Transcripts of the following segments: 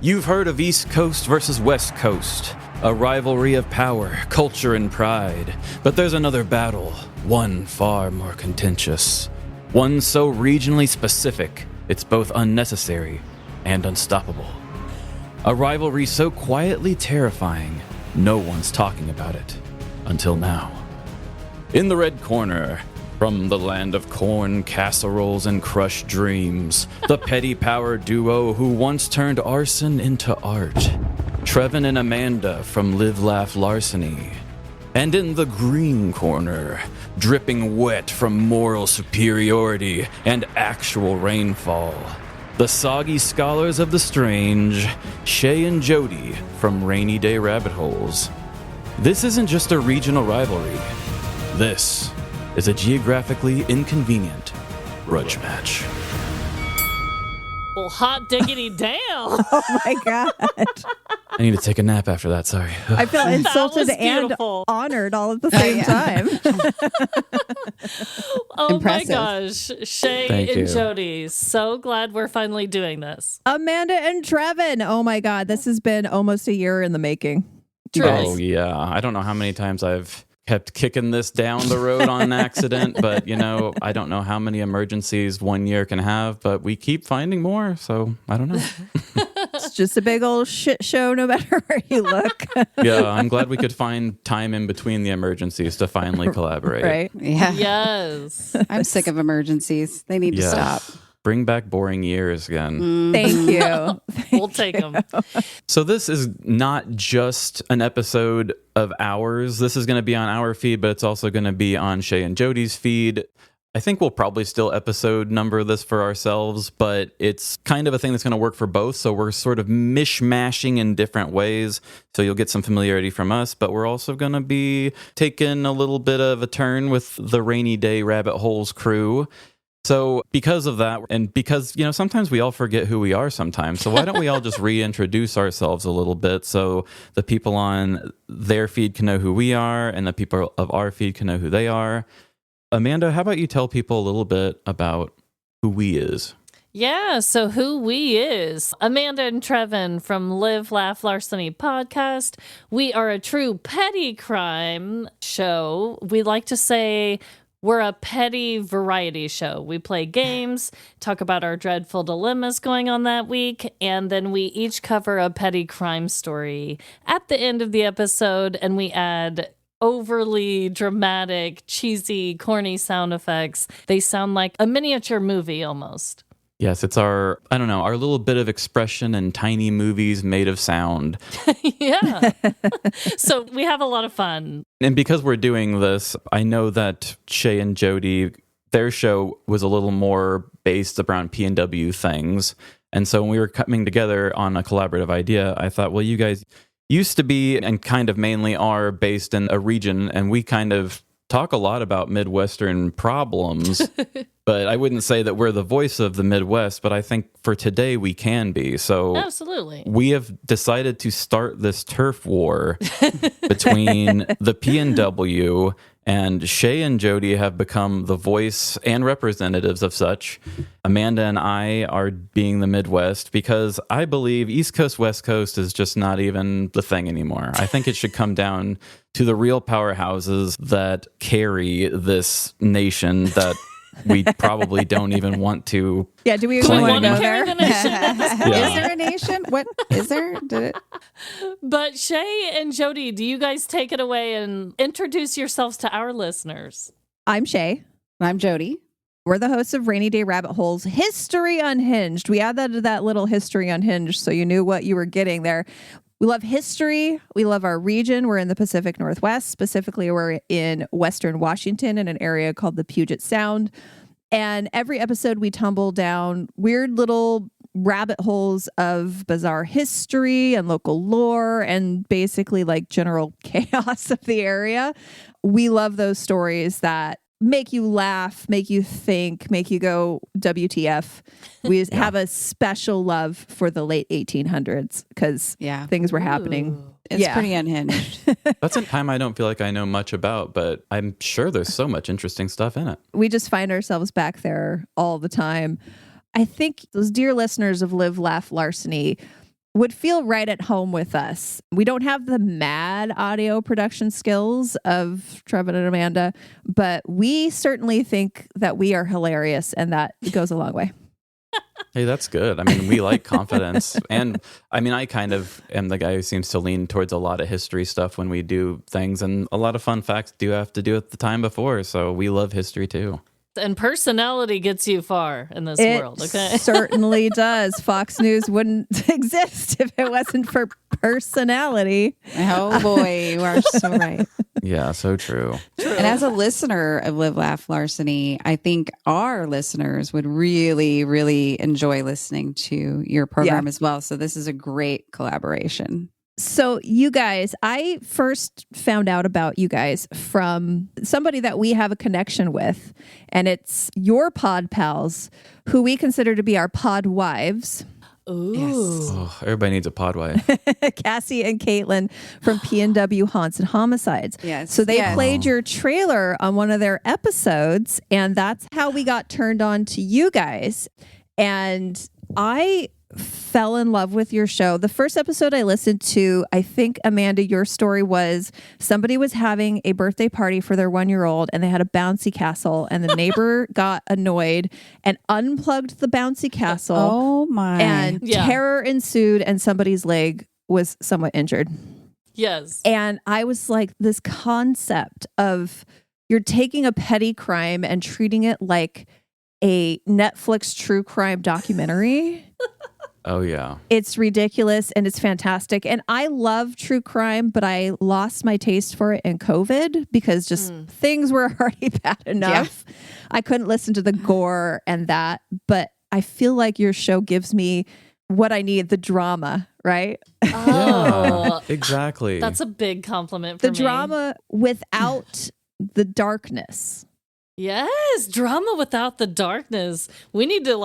You've heard of East Coast versus West Coast, a rivalry of power, culture, and pride. But there's another battle, one far more contentious. One so regionally specific, it's both unnecessary and unstoppable. A rivalry so quietly terrifying, no one's talking about it. Until now. In the red corner, from the land of corn, casseroles, and crushed dreams, the petty power duo who once turned arson into art. Trevin and Amanda from Live Laugh Larceny. And in the green corner, dripping wet from moral superiority and actual rainfall, the soggy scholars of the strange, Shay and Jody from Rainy Day Rabbit Holes. This isn't just a regional rivalry. This is a geographically inconvenient grudge match. Well, hot diggity damn. Oh my God. I need to take a nap after that, sorry. I feel insulted and honored all at the same time. Oh Impressive. my gosh. Shay Thank and you. Jody, so glad we're finally doing this. Amanda and Trevin. Oh my God. This has been almost a year in the making. True. Oh, yeah. I don't know how many times I've kept kicking this down the road on accident, but, I don't know how many emergencies 1 year can have, but we keep finding more, so I don't know. It's just a big old shit show no matter where you look. Yeah, I'm glad we could find time in between the emergencies to finally collaborate. Right? Yeah. Yes. I'm sick of emergencies. They need to stop. Bring back boring years again. Thank you. We'll take them. So this is not just an episode of ours. This is going to be on our feed, but it's also going to be on Shay and Jody's feed. I think we'll probably still episode number this for ourselves, but it's kind of a thing that's going to work for both. So we're sort of mishmashing in different ways. So you'll get some familiarity from us, but we're also going to be taking a little bit of a turn with the Rainy Day Rabbit Holes crew. So because of that, and because, sometimes we all forget who we are sometimes. So why don't we all just reintroduce ourselves a little bit so the people on their feed can know who we are and the people of our feed can know who they are. Amanda, how about you tell people a little bit about who we is? Yeah, so who we is. Amanda and Trevin from Live Laugh Larceny podcast. We are a true petty crime show. We like to say we're a petty variety show. We play games, talk about our dreadful dilemmas going on that week, and then we each cover a petty crime story at the end of the episode, and we add overly dramatic, cheesy, corny sound effects. They sound like a miniature movie almost. Yes, it's our little bit of expression in tiny movies made of sound. Yeah. So we have a lot of fun. And because we're doing this, I know that Shay and Jody, their show was a little more based around PNW things. And so when we were coming together on a collaborative idea, I thought, well, you guys used to be and kind of mainly are based in a region, and we kind of talk a lot about Midwestern problems, but I wouldn't say that we're the voice of the Midwest, but I think for today we can be. So absolutely, we have decided to start this turf war between the PNW, and Shay and Jody have become the voice and representatives of such. Amanda and I are being the Midwest because I believe East Coast, West Coast is just not even the thing anymore. I think it should come down to the real powerhouses that carry this nation that we probably don't even want to. Yeah, do we Do we even want want to to go carry there? the nation at this point? Yeah. Is there a nation? What is there? Did it? But Shay and Jody, do you guys take it away and introduce yourselves to our listeners? I'm Shay. I'm Jody. We're the hosts of Rainy Day Rabbit Holes History Unhinged. We added that little History Unhinged so you knew what you were getting there. We love history. We love our region. We're in the Pacific Northwest. Specifically, we're in Western Washington in an area called the Puget Sound. And every episode we tumble down weird little rabbit holes of bizarre history and local lore and basically like general chaos of the area. We love those stories that make you laugh, make you think, make you go WTF. We have a special love for the late 1800s because things were happening. It's pretty unhinged. That's a time I don't feel like I know much about, but I'm sure there's so much interesting stuff in it. We just find ourselves back there all the time. I think those dear listeners of Live, Laugh, Larceny, would feel right at home with us. We don't have the mad audio production skills of Trevin and Amanda, but we certainly think that we are hilarious, and that goes a long way. Hey, that's good. I mean, we like confidence. And I mean, I kind of am the guy who seems to lean towards a lot of history stuff when we do things. And a lot of fun facts do have to do with the time before. So we love history too. And personality gets you far in this world, okay? Certainly does. Fox News wouldn't exist if it wasn't for personality. Oh boy, you are so right. Yeah, so true. And as a listener of Live, Laugh, Larceny, I think our listeners would really, really enjoy listening to your program as well. So this is a great collaboration. So you guys, I first found out about you guys from somebody that we have a connection with, and it's your pod pals, who we consider to be our pod wives. Ooh. Yes. Oh, everybody needs a pod wife. Cassie and Caitlin from PNW Haunts and Homicides. Yes. So they Yes. played your trailer on one of their episodes, and that's how we got turned on to you guys. And I fell in love with your show. The first episode I listened to, I think, Amanda, your story was somebody was having a birthday party for their 1-year-old, and they had a bouncy castle, and the neighbor got annoyed and unplugged the bouncy castle. Oh my. And terror ensued, and somebody's leg was somewhat injured. Yes. And I was like, this concept of you're taking a petty crime and treating it like a Netflix true crime documentary. Oh, yeah. It's ridiculous and it's fantastic. And I love true crime, but I lost my taste for it in COVID because just things were already bad enough. Yeah. I couldn't listen to the gore and that, but I feel like your show gives me what I need, the drama, right? Oh, yeah, exactly. That's a big compliment for me. The drama without the darkness. Yes, drama without the darkness. We need to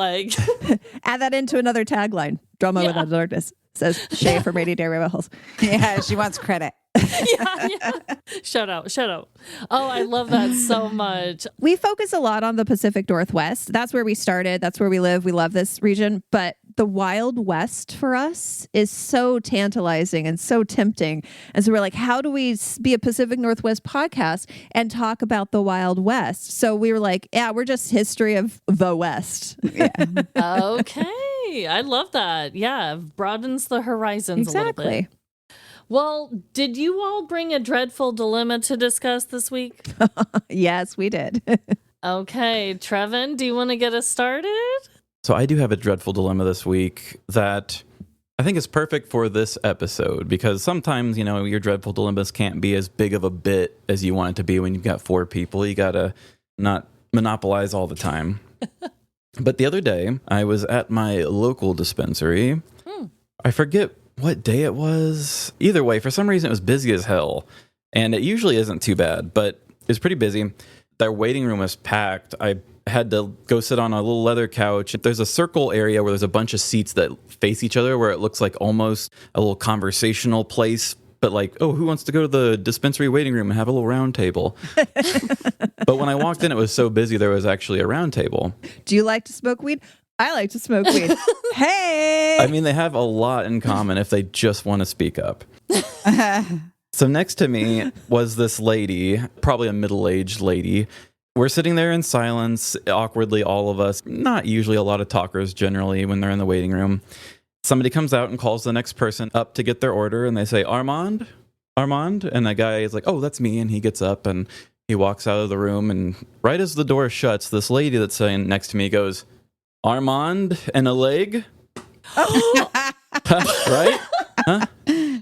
add that into another tagline. Drama without darkness, says Shay from Rainy Day Rabbit Holes. Yeah, she wants credit. yeah. Shut up. Oh, I love that so much. We focus a lot on the Pacific Northwest. That's where we started. That's where we live. We love this region. But the Wild West for us is so tantalizing and so tempting. And so we're like, how do we be a Pacific Northwest podcast and talk about the Wild West? So we were like, yeah, we're just history of the West. Yeah. Okay. I love that. Yeah. Broadens the horizons a little bit. Well, did you all bring a dreadful dilemma to discuss this week? Yes, we did. Okay. Trevin, do you want to get us started? So I do have a dreadful dilemma this week that I think is perfect for this episode because sometimes, your dreadful dilemmas can't be as big of a bit as you want it to be when you've got 4 people. You got to not monopolize all the time. But the other day, I was at my local dispensary. I forget what day it was. Either way, for some reason, it was busy as hell. And it usually isn't too bad, but it was pretty busy. Their waiting room was packed. I had to go sit on a little leather couch. There's a circle area where there's a bunch of seats that face each other where it looks like almost a little conversational place. But like, oh, who wants to go to the dispensary waiting room and have a little round table? But when I walked in, it was so busy, there was actually a round table. Do you like to smoke weed? I like to smoke weed. Hey! I mean, they have a lot in common if they just want to speak up. So next to me was this lady, probably a middle-aged lady. We're sitting there in silence, awkwardly, all of us. Not usually a lot of talkers generally when they're in the waiting room. Somebody comes out and calls the next person up to get their order, and they say, Armand? And the guy is like, oh, that's me. And he gets up and he walks out of the room. And right as the door shuts, this lady that's sitting next to me goes, Armand and a leg? Right? Huh?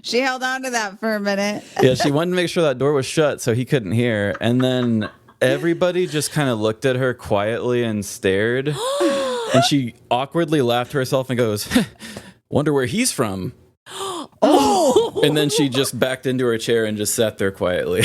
She held on to that for a minute. Yeah, she wanted to make sure that door was shut so he couldn't hear. And then everybody just kind of looked at her quietly and stared. And she awkwardly laughed to herself and goes, wonder where he's from. Oh! And then she just backed into her chair and just sat there quietly.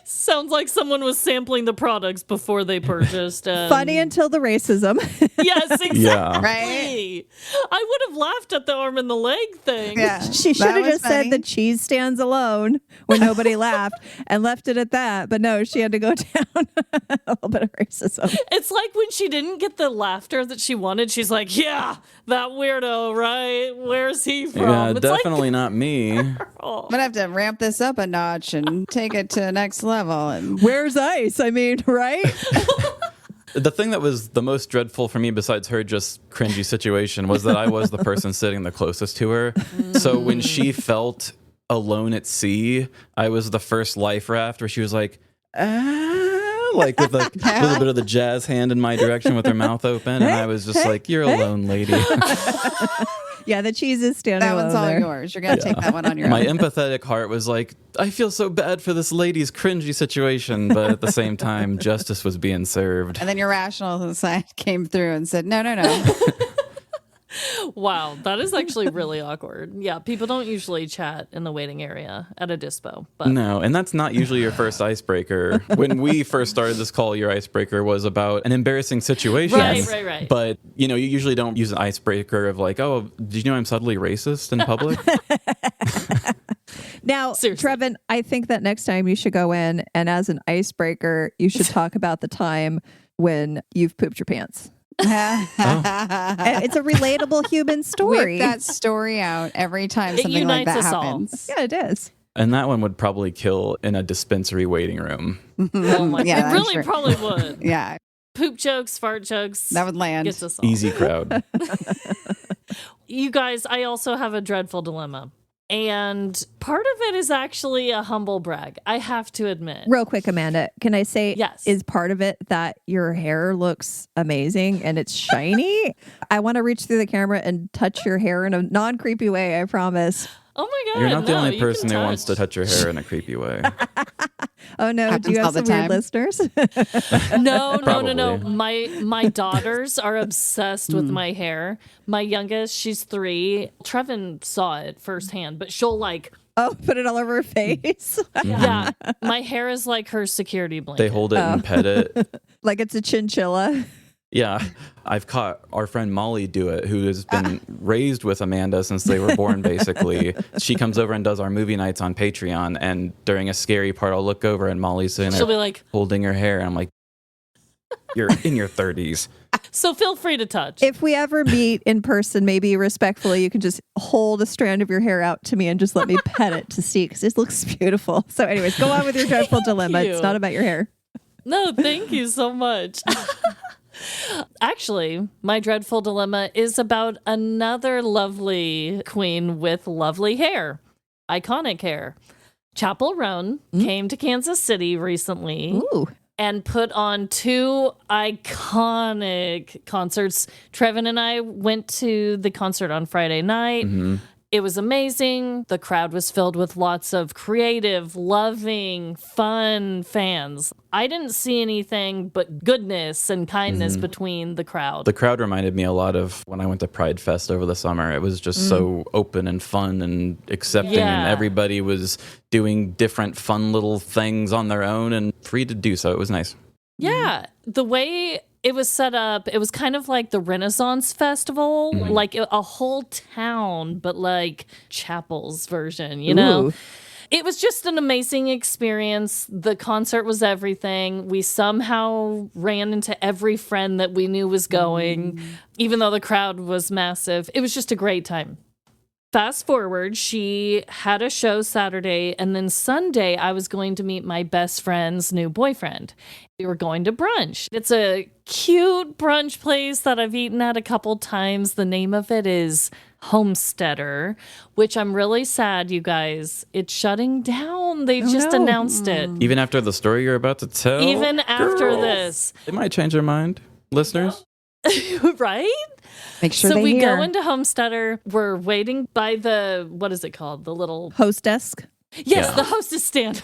Sounds like someone was sampling the products before they purchased. Funny until the racism. Yes, exactly. Yeah. Right? funny. I would have laughed at the arm and the leg thing. Yeah, She should have just said the cheese stands alone when nobody laughed and left it at that. But no, she had to go down a little bit of racism. It's like when she didn't get the laughter that she wanted, she's like, yeah, that weirdo, right? Where's he from? Yeah, It's definitely not me. I'm gonna have to ramp this up a notch and take it to the next level. And Where's ice? I mean, right? The thing that was the most dreadful for me, besides her just cringy situation, was that I was the person sitting the closest to her. So when she felt alone at sea, I was the first life raft where she was like, like with a little bit of the jazz hand in my direction with her mouth open. And I was just like, you're alone, lady. Yeah, the cheese is standing that alone one's all there. yours. You're gonna take that one on your My own. empathetic heart was like, I feel so bad for this lady's cringy situation. But at the same time, justice was being served. And then your rational side came through and said, no. Wow, that is actually really awkward. Yeah, people don't usually chat in the waiting area at a dispo. But No, and that's not usually your first icebreaker. When we first started this call, your icebreaker was about an embarrassing situation. Right. But, you usually don't use an icebreaker of like, oh, did you know I'm subtly racist in public? Now, Seriously. Trevin, I think that next time you should go in and as an icebreaker, you should talk about the time when you've pooped your pants. It's a relatable human story. Whip that story out every time It something like unites that us all. happens. Yeah, it is. And that one would probably kill in a dispensary waiting room. oh my, Yeah, it I'm really sure. probably would. Yeah, Poop jokes, fart jokes. that would land. Gets us all. Easy crowd. You guys, I also have a dreadful dilemma. And part of it is actually a humble brag, I have to admit. Real quick, Amanda, can I say, Yes. is part of it that your hair looks amazing and it's shiny? I want to reach through the camera and touch your hair in a non-creepy way, I promise. Oh my God. You're not the no, only you can person who wants to touch your hair in a creepy way. Oh no, Happens do you all have the some weird time. listeners? No. Probably. My daughters are obsessed with my hair. My youngest, she's 3. Trevin saw it firsthand, but she'll like, Oh, put it all over her face. yeah, my hair is like her security blanket. They hold it and pet it. Like it's a chinchilla. Yeah, I've caught our friend Molly do it, who has been raised with Amanda since they were born, basically. She comes over and does our movie nights on Patreon, and during a scary part, I'll look over and Molly's sitting She'll there be like, holding her hair, and I'm like, you're in your 30s. so feel free to touch. If we ever meet in person, maybe respectfully, you can just hold a strand of your hair out to me and just let me pet it to see, because it looks beautiful. So anyways, go on with your dreadful dilemma. you. It's not about your hair. No, thank you so much. Actually, my dreadful dilemma is about another lovely queen with lovely hair, iconic hair. Chapel Roan came to Kansas City recently Ooh. and put on 2 iconic concerts. Trevin and I went to the concert on Friday night. It was amazing. The crowd was filled with lots of creative, loving, fun fans. I didn't see anything but goodness and kindness between the crowd. The crowd reminded me a lot of when I went to Pride Fest over the summer. It was just so open and fun and accepting, and Yeah. everybody was doing different fun little things on their own and free to do so. It was nice. Yeah, the way it was set up, it was kind of like the Renaissance Festival, like a whole town, but like Chapel's version, you know? Ooh. It was just an amazing experience. The concert was everything. We somehow ran into every friend that we knew was going, even though the crowd was massive. It was just a great time. Fast forward, she had a show Saturday, and then Sunday, I was going to meet my best friend's new boyfriend. We were going to brunch. It's a cute brunch place that I've eaten at a couple times. The name of it is Homesteader, which I'm really sad, you guys. It's shutting down. They just no. announced it. Even after the story you're about to tell, Even after girls, this. they might change their mind, listeners. Right? Make sure So they we hear. go into Homesteader. We're waiting by the, what is it called? The little Host desk. Yes, Yeah. the hostess stand.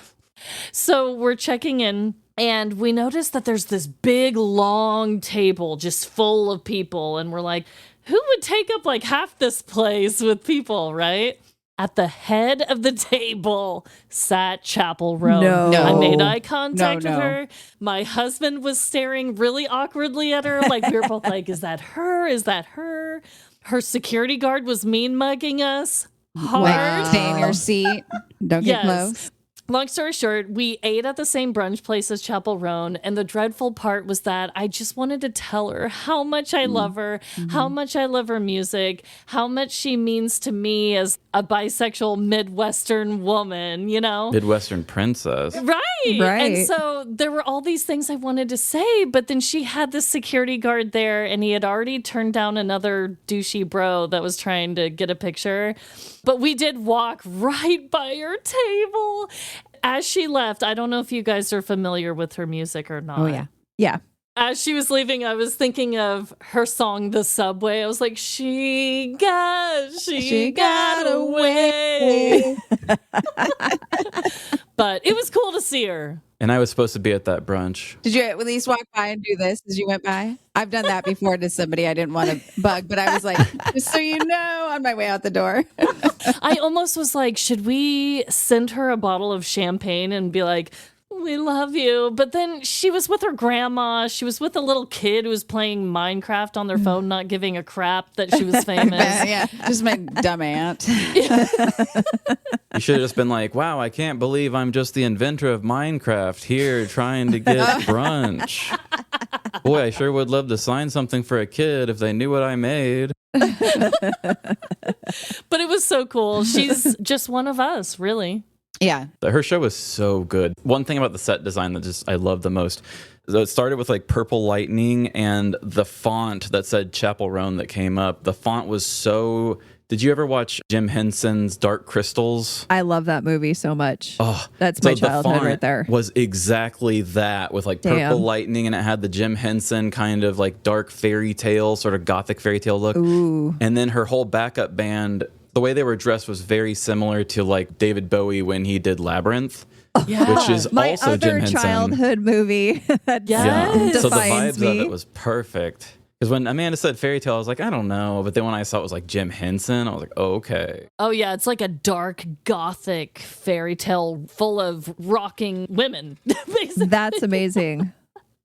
So we're checking in, and we notice that there's this big, long table just full of people. And we're like, who would take up like half this place with people, right? At the head of the table sat Chapel Roan. No. I made eye contact No. with her. My husband was staring really awkwardly at her. Like, we were both like, is that her? Is that her? Her security guard was mean mugging us hard. Like, stay in your seat. Don't get Yes. close. Long story short, we ate at the same brunch place as Chapel Roan, and the dreadful part was that I just wanted to tell her how much I love her, how much I love her music, how much she means to me as a bisexual Midwestern woman, you know? Midwestern princess. Right. Right. And so there were all these things I wanted to say, but then she had this security guard there, and he had already turned down another douchey bro that was trying to get a picture. But we did walk right by her table. As she left, I don't know if you guys are familiar with her music or not. Oh, yeah. Yeah. As she was leaving, I was thinking of her song, The Subway. I was like, she got away. But it was cool to see her. And I was supposed to be at that brunch. Did you at least walk by and do this as you went by? I've done that before to somebody I didn't want to bug, but I was like, just so you know, on my way out the door. I almost was like, should we send her a bottle of champagne and be like, we love you? But then she was with her grandma. She was with a little kid who was playing Minecraft on their phone, not giving a crap that she was famous. Yeah, just my dumb aunt. You should have just been like, wow, I can't believe I'm just the inventor of Minecraft here trying to get brunch. Boy, I sure would love to sign something for a kid if they knew what I made. But it was so cool. She's just one of us, really. Yeah. Her show was so good. One thing about the set design that just I love the most, so it started with like purple lightning and the font that said Chapel Roan that came up. The font was so... Did you ever watch Jim Henson's Dark Crystals? I love that movie so much. Oh, That's so my the childhood font right there. Was exactly that with like purple Damn. lightning, and it had the Jim Henson kind of like dark fairy tale, sort of gothic fairy tale look. Ooh. And then her whole backup band, the way they were dressed was very similar to like David Bowie when he did Labyrinth, Yeah. which is My also Jim other Henson. childhood movie. that Yes. So the defines vibes me. of it was perfect. Because when Amanda said fairy tale, I was like, I don't know. But then when I saw it was like Jim Henson, I was like, oh, okay. Oh, yeah. It's like a dark, gothic fairy tale full of rocking women, basically. That's amazing.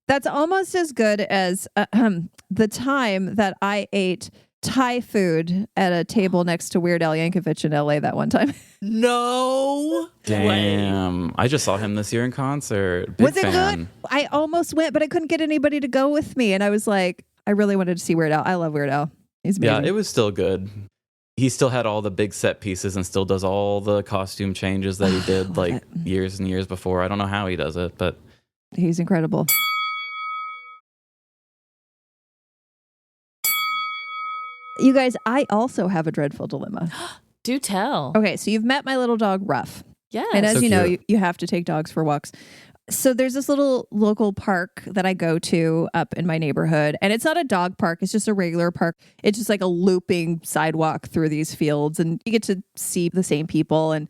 That's almost as good as the time that I ate Thai food at a table next to Weird Al Yankovic in LA that one time. No way. Damn. I just saw him this year in concert. Big Was it fan. good? I almost went, but I couldn't get anybody to go with me. And I was like, I really wanted to see Weird Al. I love Weird Al. He's amazing. Yeah, it was still good. He still had all the big set pieces and still does all the costume changes that he did like years and years before. I don't know how he does it, but He's incredible. You guys, I also have a dreadful dilemma. Do tell. Okay, so you've met my little dog, Ruff. Yes. And as So you know, cute. you have to take dogs for walks. So there's this little local park that I go to up in my neighborhood. And it's not a dog park. It's just a regular park. It's just like a looping sidewalk through these fields. And you get to see the same people. And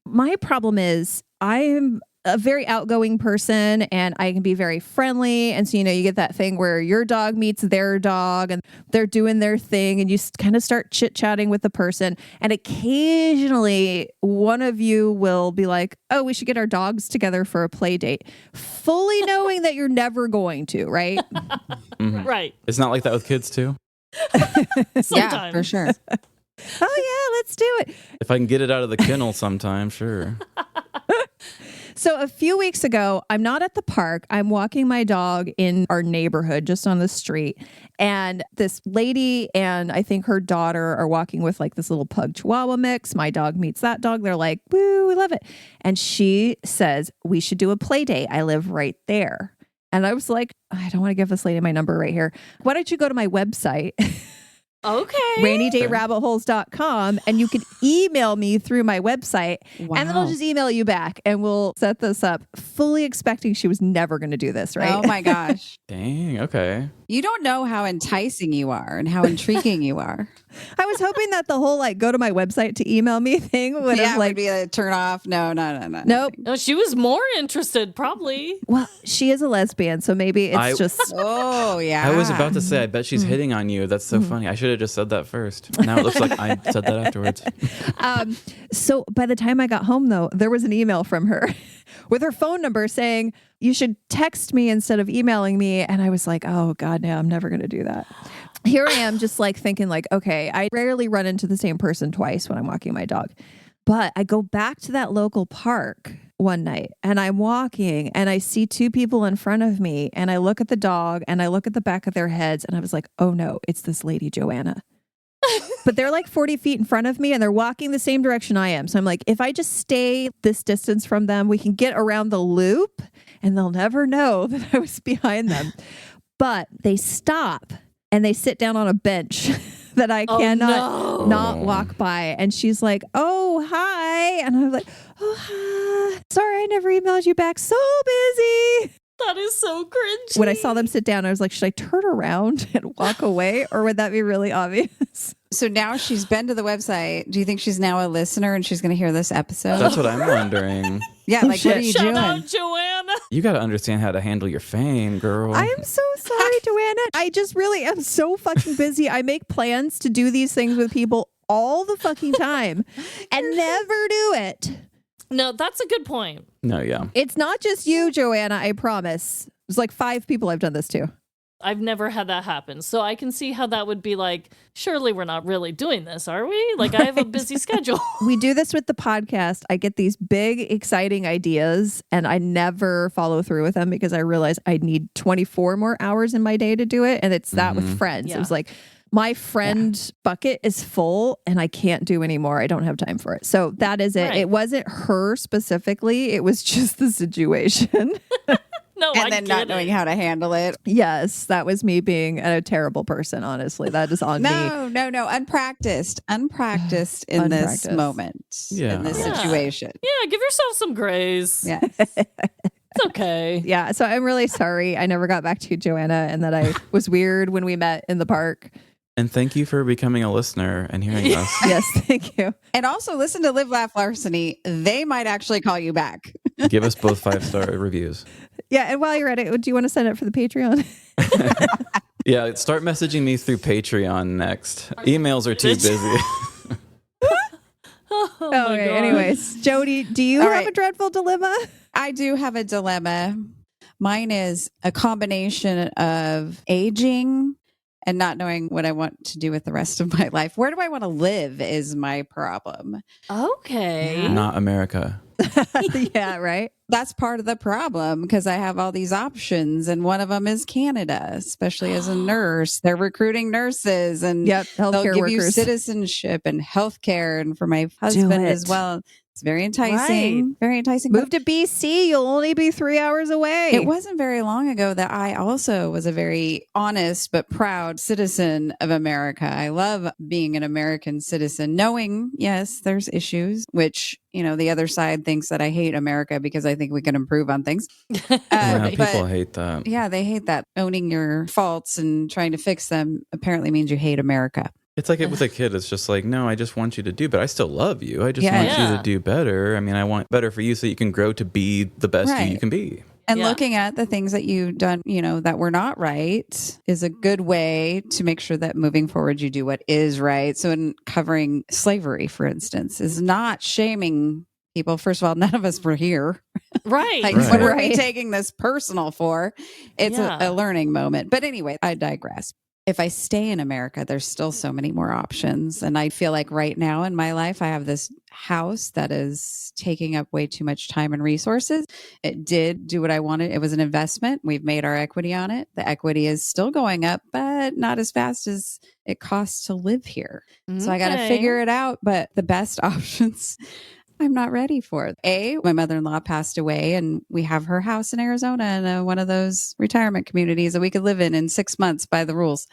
my problem is I'm a very outgoing person and I can be very friendly. And so, you know, you get that thing where your dog meets their dog and they're doing their thing and you kind of start chit chatting with the person. And occasionally one of you will be like, oh, we should get our dogs together for a play date, fully knowing that you're never going to, right? Right. it's not like that with kids too. Sometimes. Yeah, for sure. Oh, yeah, let's do it. If I can get it out of the kennel sometime, sure. So a few weeks ago, I'm not at the park. I'm walking my dog in our neighborhood, just on the street. And this lady and I think her daughter are walking with like this little pug chihuahua mix. My dog meets that dog. They're like, woo, we love it. And she says, we should do a play date. I live right there. And I was like, I don't want to give this lady my number right here. Why don't you go to my website? Okay. RainyDayRabbitHoles.com, and you can email me through my website, and then I'll Wow. just email you back and we'll set this up, fully expecting she was never going to do this, right? Oh my gosh. Dang, okay. You don't know how enticing you are and how intriguing you are. I was hoping that the whole like go to my website to email me thing would Yeah, have would like, be a turn off. No. nope. No, she was more interested, probably. Well, she is a lesbian, so maybe it's I- just Oh, yeah. I was about to say, I bet she's hitting on you. That's so funny. I should should have just said that first. Now it looks like I said that afterwards. So by the time I got home, though, there was an email from her with her phone number saying, you should text me instead of emailing me. And I was like, oh God, no, I'm never going to do that. Here I am just like thinking like, okay, I rarely run into the same person twice when I'm walking my dog. But I go back to that local park one night and I'm walking and I see two people in front of me and I look at the dog and I look at the back of their heads and I was like, oh no, it's this lady Joanna. But they're like 40 feet in front of me and they're walking the same direction I am. So I'm like, if I just stay this distance from them, we can get around the loop and they'll never know that I was behind them. But they stop and they sit down on a bench that I cannot not walk by. And she's like, oh, hi. And I'm like, oh, hi. Sorry, I never emailed you back. So busy. That is so cringy. When I saw them sit down, I was like, should I turn around and walk away? Or would that be really obvious? So now she's been to the website. Do you think she's now a listener and she's going to hear this episode? That's what I'm wondering. Yeah, like, what are you Shout doing? out, Joanna. You got to understand how to handle your fame, girl. I am so sorry, Joanna. I just really am so fucking busy. I make plans to do these things with people all the fucking time and never do it. No, that's a good point. No, yeah. It's not just you, Joanna, I promise. There's like 5 people I've done this to. I've never had that happen. So I can see how that would be like, surely we're not really doing this, are we? Like, I have a busy schedule. We do this with the podcast. I get these big, exciting ideas and I never follow through with them because I realize I need 24 more hours in my day to do it. And it's that with friends. Yeah. It was like, my friend bucket is full and I can't do anymore. I don't have time for it. So that is it. Right. It wasn't her specifically. It was just the situation. No, And then not knowing how to handle it. Yes, that was me being a terrible person, honestly. That is on me. No. Unpracticed in this moment, in this situation. Yeah, give yourself some grace. Yeah. It's okay. Yeah, so I'm really sorry I never got back to you, Joanna, and that I was weird when we met in the park. And thank you for becoming a listener and hearing us. Yes, thank you. And also listen to Live, Laugh, Larceny. They might actually call you back. Give us both 5-star reviews. Yeah, and while you're at it, do you want to sign up for the Patreon? Yeah, start messaging me through Patreon next. Emails are too busy. Oh my Okay, God. anyways. Jody, do you have a dreadful dilemma? I do have a dilemma. Mine is a combination of aging and not knowing what I want to do with the rest of my life. Where do I want to live is my problem. Okay. Not America. Yeah, right? That's part of the problem because I have all these options and one of them is Canada, especially as a nurse. They're recruiting nurses and Yep, they'll healthcare give you workers. citizenship and healthcare. And for my husband as it. well. It's very enticing. Right. Very enticing. Move to BC, you'll only be 3 hours away. It wasn't very long ago that I also was a very honest but proud citizen of America. I love being an American citizen, knowing, yes, there's issues, which, you know, the other side thinks that I hate America because I think we can improve on things. Yeah, people But hate that. yeah, they hate that. Owning your faults and trying to fix them apparently means you hate America. It's like it with a kid. It's just like, no, I just want you to do, but I still love you. I just Yeah. want you Yeah. to do better. I mean, I want better for you so you can grow to be the best Right. you can be. And Yeah. looking at the things that you've done, you know, that were not right is a good way to make sure that moving forward, you do what is right. So in covering slavery, for instance, is not shaming people. First of all, none of us were here. Right. Like, Right. what are we Right. taking this personal for? It's Yeah. a learning moment. But anyway, I digress. If I stay in America, there's still so many more options. And I feel like right now in my life, I have this house that is taking up way too much time and resources. It did do what I wanted. It was an investment. We've made our equity on it. The equity is still going up, but not as fast as it costs to live here. So I got to Okay. figure it out. But the best options, I'm not ready for it. My mother-in-law passed away and we have her house in Arizona in one of those retirement communities that we could live in 6 months by the rules.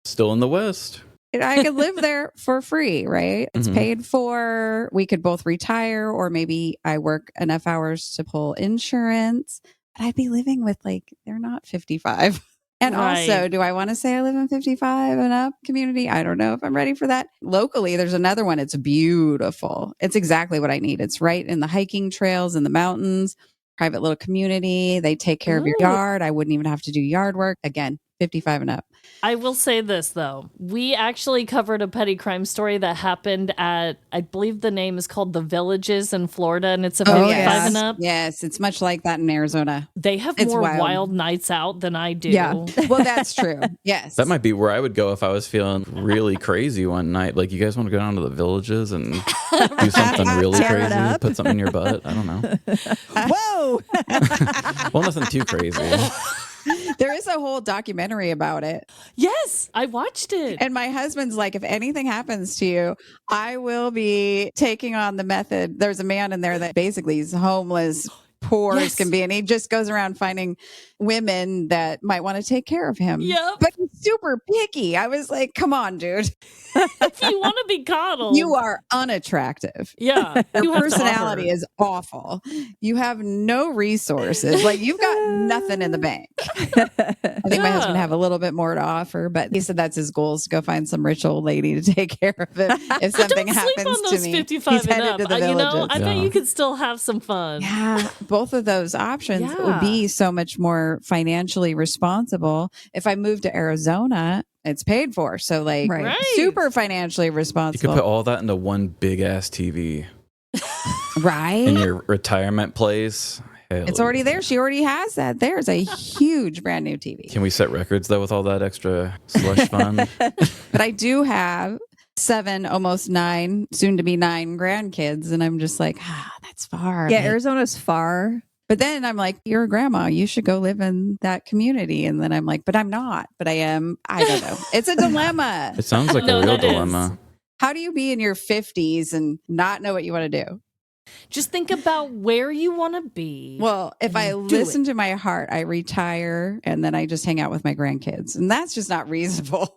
Still in the West. And I could live there for free, right? It's Mhm. paid for. We could both retire, or maybe I work enough hours to pull insurance. But I'd be living with they're not 55. And Right. also, do I want to say I live in 55 and up community? I don't know if I'm ready for that. Locally, there's another one. It's beautiful. It's exactly what I need. It's right in the hiking trails in the mountains, private little community. They take care of your Ooh. yard. I wouldn't even have to do yard work. Again, 55 and up. I will say this, though. We actually covered a petty crime story that happened at, I believe the name is called The Villages in Florida, and it's a 55 and up. Yes, it's much like that in Arizona. They have more wild nights out than I do. Yeah. Well, that's true. Yes. That might be where I would go if I was feeling really crazy one night. Like, you guys want to go down to the Villages and do something really Tear it crazy? up. Put something in your butt? I don't know. Whoa! Well, nothing too crazy. There is a whole documentary about it. Yes, I watched it. And my husband's like, if anything happens to you, I will be taking on the method. There's a man in there that basically is homeless, poor as can be. And he just goes around finding women that might want to take care of him. Yep. But he's super picky. I was like, come on, dude. If you want to be coddled. You are unactractive. Yeah. Your personality is awful. You have no resources. Like, you've got nothing in the bank. I think my husband have a little bit more to offer, but he said that's his goal, is to go find some rich old lady to take care of him if something Don't happens sleep on to those me. 55 He's and headed up. to the You know, Villages. I bet you could still have some fun. Yeah, both of those options would be so much more financially responsible. If I moved to Arizona, it's paid for. So, like, super financially You responsible. could put all that into one big ass TV right? in your retirement place. Hell It's already there. She already has that. There's a huge brand new TV. Can we set records though with all that extra slush fund? But I do have 7, almost 9, soon to be 9 grandkids. And I'm just like, that's far. Yeah, Like, Arizona's far. but then I'm like, you're a grandma. You should go live in that community. And then I'm like, but I'm not. But I am. I don't know. It's a dilemma. It sounds like No, a real that is. dilemma. How do you be in your 50s and not know what you want to do? Just think about where you want to be. Well, if I Do listen to my heart, I retire and then I just hang out with my grandkids. And that's just not reasonable.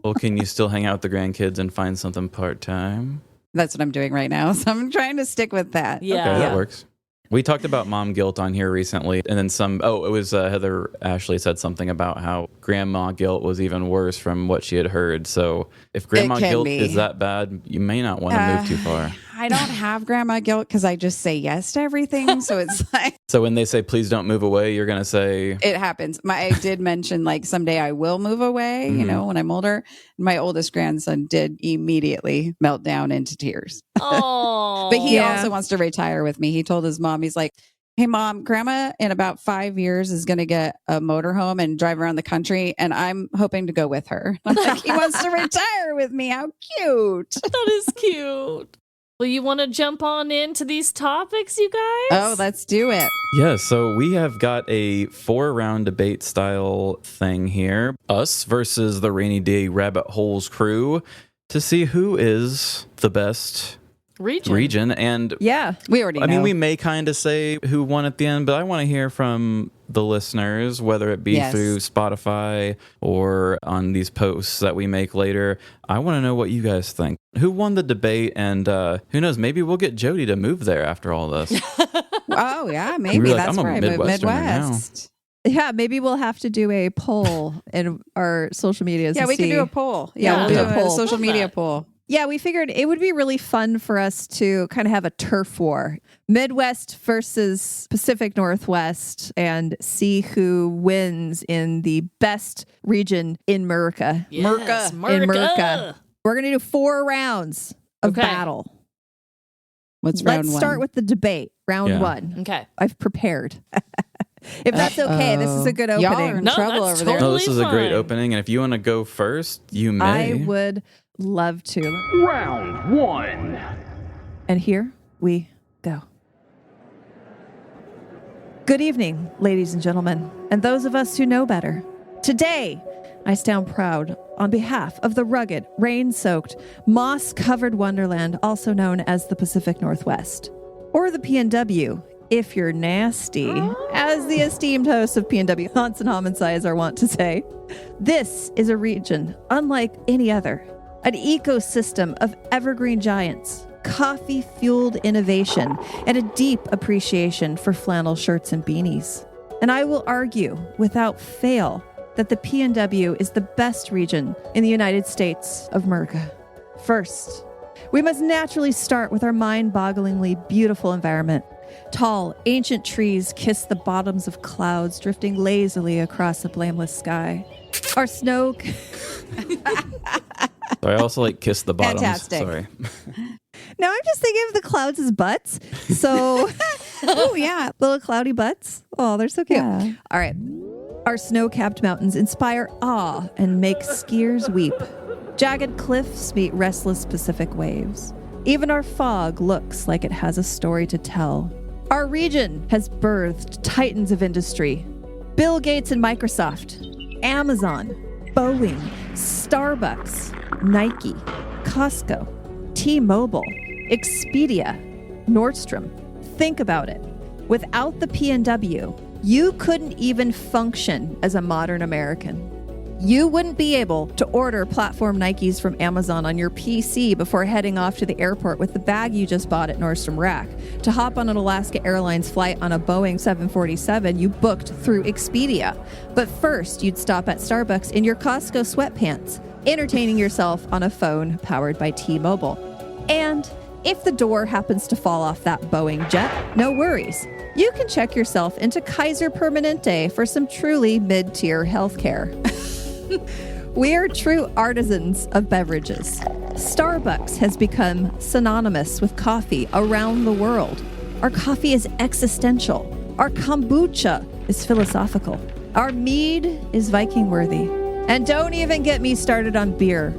Well, can you still hang out with the grandkids and find something part-time? That's what I'm doing right now. So I'm trying to stick with that. Yeah. Okay, that works. We talked about mom guilt on here recently, and then it was Heather Ashley said something about how grandma guilt was even worse from what she had heard. So if grandma guilt is that bad, you may not want to move too far. I don't have grandma guilt because I just say yes to everything. So it's like, So when they say, please don't move away, you're going to say... it happens. I did mention, like, someday I will move away, you know, when I'm older. My oldest grandson did immediately melt down into tears. Oh, But he also wants to retire with me. He told his mom, he's like, hey, Mom, Grandma in about 5 years is going to get a motorhome and drive around the country. And I'm hoping to go with her. I'm like, he wants to retire with me. How cute. that is cute. Well, you want to jump on into these topics, you guys? Oh, let's do it. Yeah, so we have got a 4-round debate style thing here. Us versus the Rainy Day Rabbit Holes crew to see who is the best region. And Yeah. We already know. I mean, we may kind of say who won at the end, but I want to hear from the listeners, whether it be through Spotify or on these posts that we make later. I want to know what you guys think. Who won the debate? And who knows, maybe we'll get Jody to move there after all this. Oh, yeah, maybe You're like, that's I'm a where I moved. Midwesterner now. Midwest. Yeah, maybe we'll have to do a poll in our social medias. Yeah, to we can see. do a poll. Yeah, we'll we'll do do a poll. social Love media that. poll. Yeah, we figured it would be really fun for us to kind of have a turf war. Midwest versus Pacific Northwest, and see who wins in the best region in America. Yes, In Merca. We're going to do 4 rounds of battle. What's round Let's one? start with the debate. Round 1. Okay. I've prepared. If that's okay, this is a good Y'all are opening. in No, trouble that's over there. No, this is a great fine. opening, and if you want to go first, you may. I would love to. Round 1. And here we go. Good evening, ladies and gentlemen, and those of us who know better. Today, I stand proud on behalf of the rugged, rain-soaked, moss-covered wonderland, also known as the Pacific Northwest, or the PNW, if you're nasty, as the esteemed hosts of PNW, Hans and Homicides are wont to say. This is a region unlike any other, an ecosystem of evergreen giants, coffee-fueled innovation, and a deep appreciation for flannel shirts and beanies. And I will argue, without fail, that the PNW is the best region in the United States of America. First, we must naturally start with our mind-bogglingly beautiful environment. Tall, ancient trees kiss the bottoms of clouds drifting lazily across a blameless sky. Our snow. So I also like kiss the bottoms. Fantastic. Sorry. Now I'm just thinking of the clouds as butts. So, Oh, yeah. little cloudy butts. Oh, they're so cute. Yeah. All right. Our snow-capped mountains inspire awe and make skiers weep. Jagged cliffs meet restless Pacific waves. Even our fog looks like it has a story to tell. Our region has birthed titans of industry. Bill Gates and Microsoft, Amazon, Boeing, Starbucks, Nike, Costco, T-Mobile, Expedia, Nordstrom. Think about it. Without the PNW, you couldn't even function as a modern American. You wouldn't be able to order platform Nikes from Amazon on your PC before heading off to the airport with the bag you just bought at Nordstrom Rack, to hop on an Alaska Airlines flight on a Boeing 747 you booked through Expedia. But first, you'd stop at Starbucks in your Costco sweatpants, entertaining yourself on a phone powered by T-Mobile. And if the door happens to fall off that Boeing jet, no worries. You can check yourself into Kaiser Permanente for some truly mid-tier healthcare. We are true artisans of beverages. Starbucks has become synonymous with coffee around the world. Our coffee is existential. Our kombucha is philosophical. Our mead is Viking worthy. And don't even get me started on beer.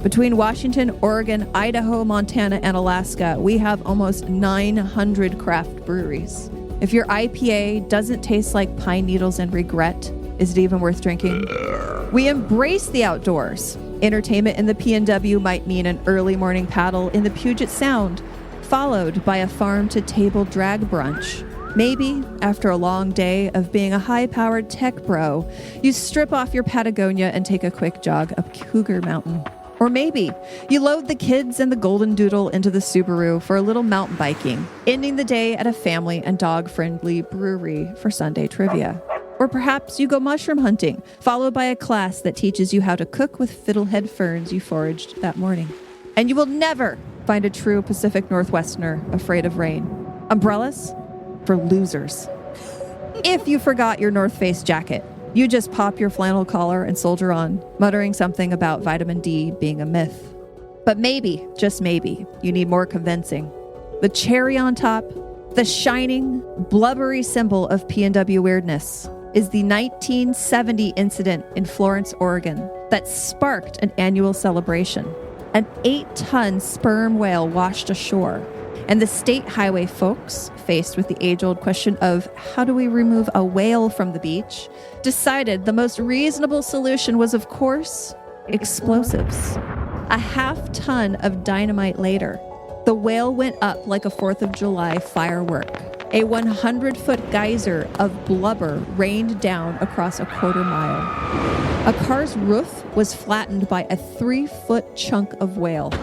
Between Washington, Oregon, Idaho, Montana, and Alaska, we have almost 900 craft breweries. If your IPA doesn't taste like pine needles and regret, is it even worth drinking? We embrace the outdoors. Entertainment in the PNW might mean an early morning paddle in the Puget Sound, followed by a farm-to-table drag brunch. Maybe, after a long day of being a high-powered tech bro, you strip off your Patagonia and take a quick jog up Cougar Mountain. Or maybe you load the kids and the Golden Doodle into the Subaru for a little mountain biking, ending the day at a family and dog-friendly brewery for Sunday trivia. Or perhaps you go mushroom hunting, followed by a class that teaches you how to cook with fiddlehead ferns you foraged that morning. And you will never find a true Pacific Northwesterner afraid of rain. Umbrellas? For losers. If you forgot your North Face jacket, you just pop your flannel collar and soldier on, muttering something about vitamin D being a myth. But maybe, just maybe, you need more convincing. The cherry on top, the shining, blubbery symbol of PNW weirdness, is the 1970 incident in Florence, Oregon, that sparked an annual celebration. An 8-ton sperm whale washed ashore, and the state highway folks, faced with the age-old question of how do we remove a whale from the beach, decided the most reasonable solution was, of course, explosives. A half-ton of dynamite later, the whale went up like a 4th of July firework. A 100-foot geyser of blubber rained down across a quarter mile. A car's roof was flattened by a 3-foot chunk of whale.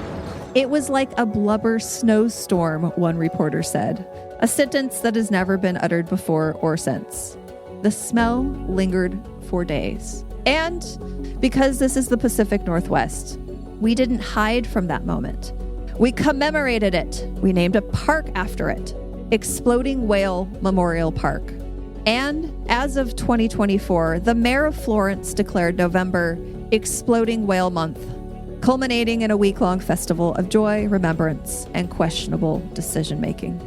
It was like a blubber snowstorm, one reporter said, a sentence that has never been uttered before or since. The smell lingered for days. And because this is the Pacific Northwest, we didn't hide from that moment. We commemorated it. We named a park after it, Exploding Whale Memorial Park. And as of 2024, the mayor of Florence declared November Exploding Whale Month, culminating in a week-long festival of joy, remembrance, and questionable decision-making.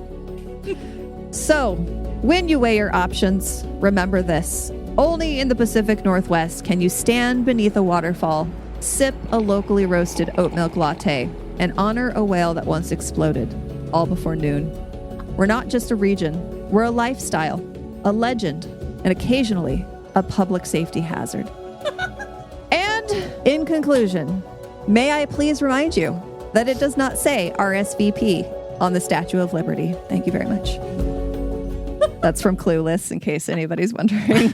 So, when you weigh your options, remember this. Only in the Pacific Northwest can you stand beneath a waterfall, sip a locally roasted oat milk latte, and honor a whale that once exploded, all before noon. We're not just a region, we're a lifestyle, a legend, and occasionally a public safety hazard. And in conclusion, may I please remind you that it does not say RSVP on the Statue of Liberty. Thank you very much. That's from Clueless, in case anybody's wondering.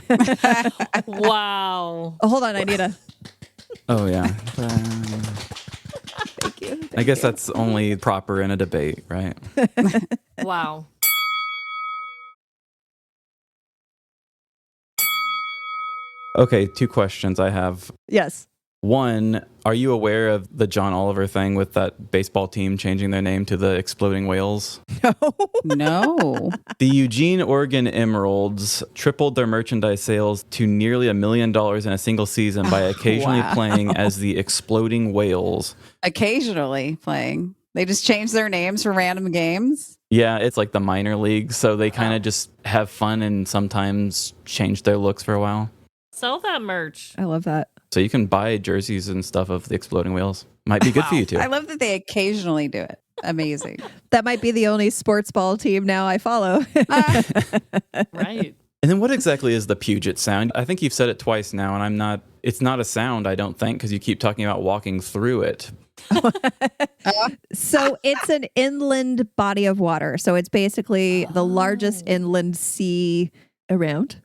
Wow. Oh, hold on, I need a... Oh, yeah. Thank you. I guess that's only proper in a debate, right? Wow. Okay, 2 questions I have. Yes. One, are you aware of the John Oliver thing with that baseball team changing their name to the Exploding Whales? No. The Eugene, Oregon Emeralds tripled their merchandise sales to nearly $1 million in a single season by occasionally playing as the Exploding Whales. Occasionally playing. They just change their names for random games. Yeah, it's like the minor leagues, so they kind of just have fun and sometimes change their looks for a while. Sell that merch. I love that. So you can buy jerseys and stuff of the Exploding Whales. Might be good for you too. I love that they occasionally do it. Amazing. That might be the only sports ball team now I follow. Right. And then what exactly is the Puget Sound? I think you've said it twice now, and it's not a sound, I don't think, because you keep talking about walking through it. So it's an inland body of water. So it's basically the largest inland sea around.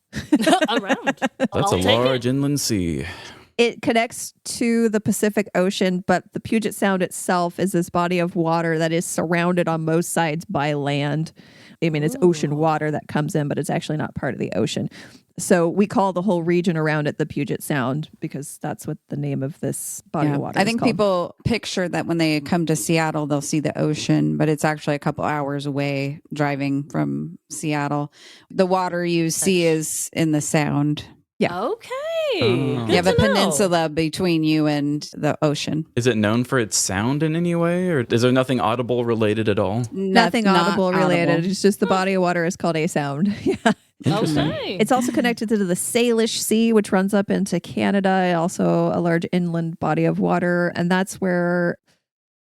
Around. That's a large inland sea. It connects to the Pacific Ocean, but the Puget Sound itself is this body of water that is surrounded on most sides by land. I mean, it's ocean water that comes in, but it's actually not part of the ocean. So we call the whole region around it the Puget Sound because that's what the name of this body of water is I think called. people picture that when they come to Seattle, they'll see the ocean, but it's actually a couple hours away driving from Seattle. The water you see is in the Sound. Yeah. Okay. Oh. You have a Good to know. peninsula between you and the ocean. Is it known for its sound in any way, or is there nothing audible related at all? Nothing Not audible related. audible. It's just the body of water is called a sound. Yeah. Interesting. Okay. It's also connected to the Salish Sea, which runs up into Canada, also a large inland body of water. And that's where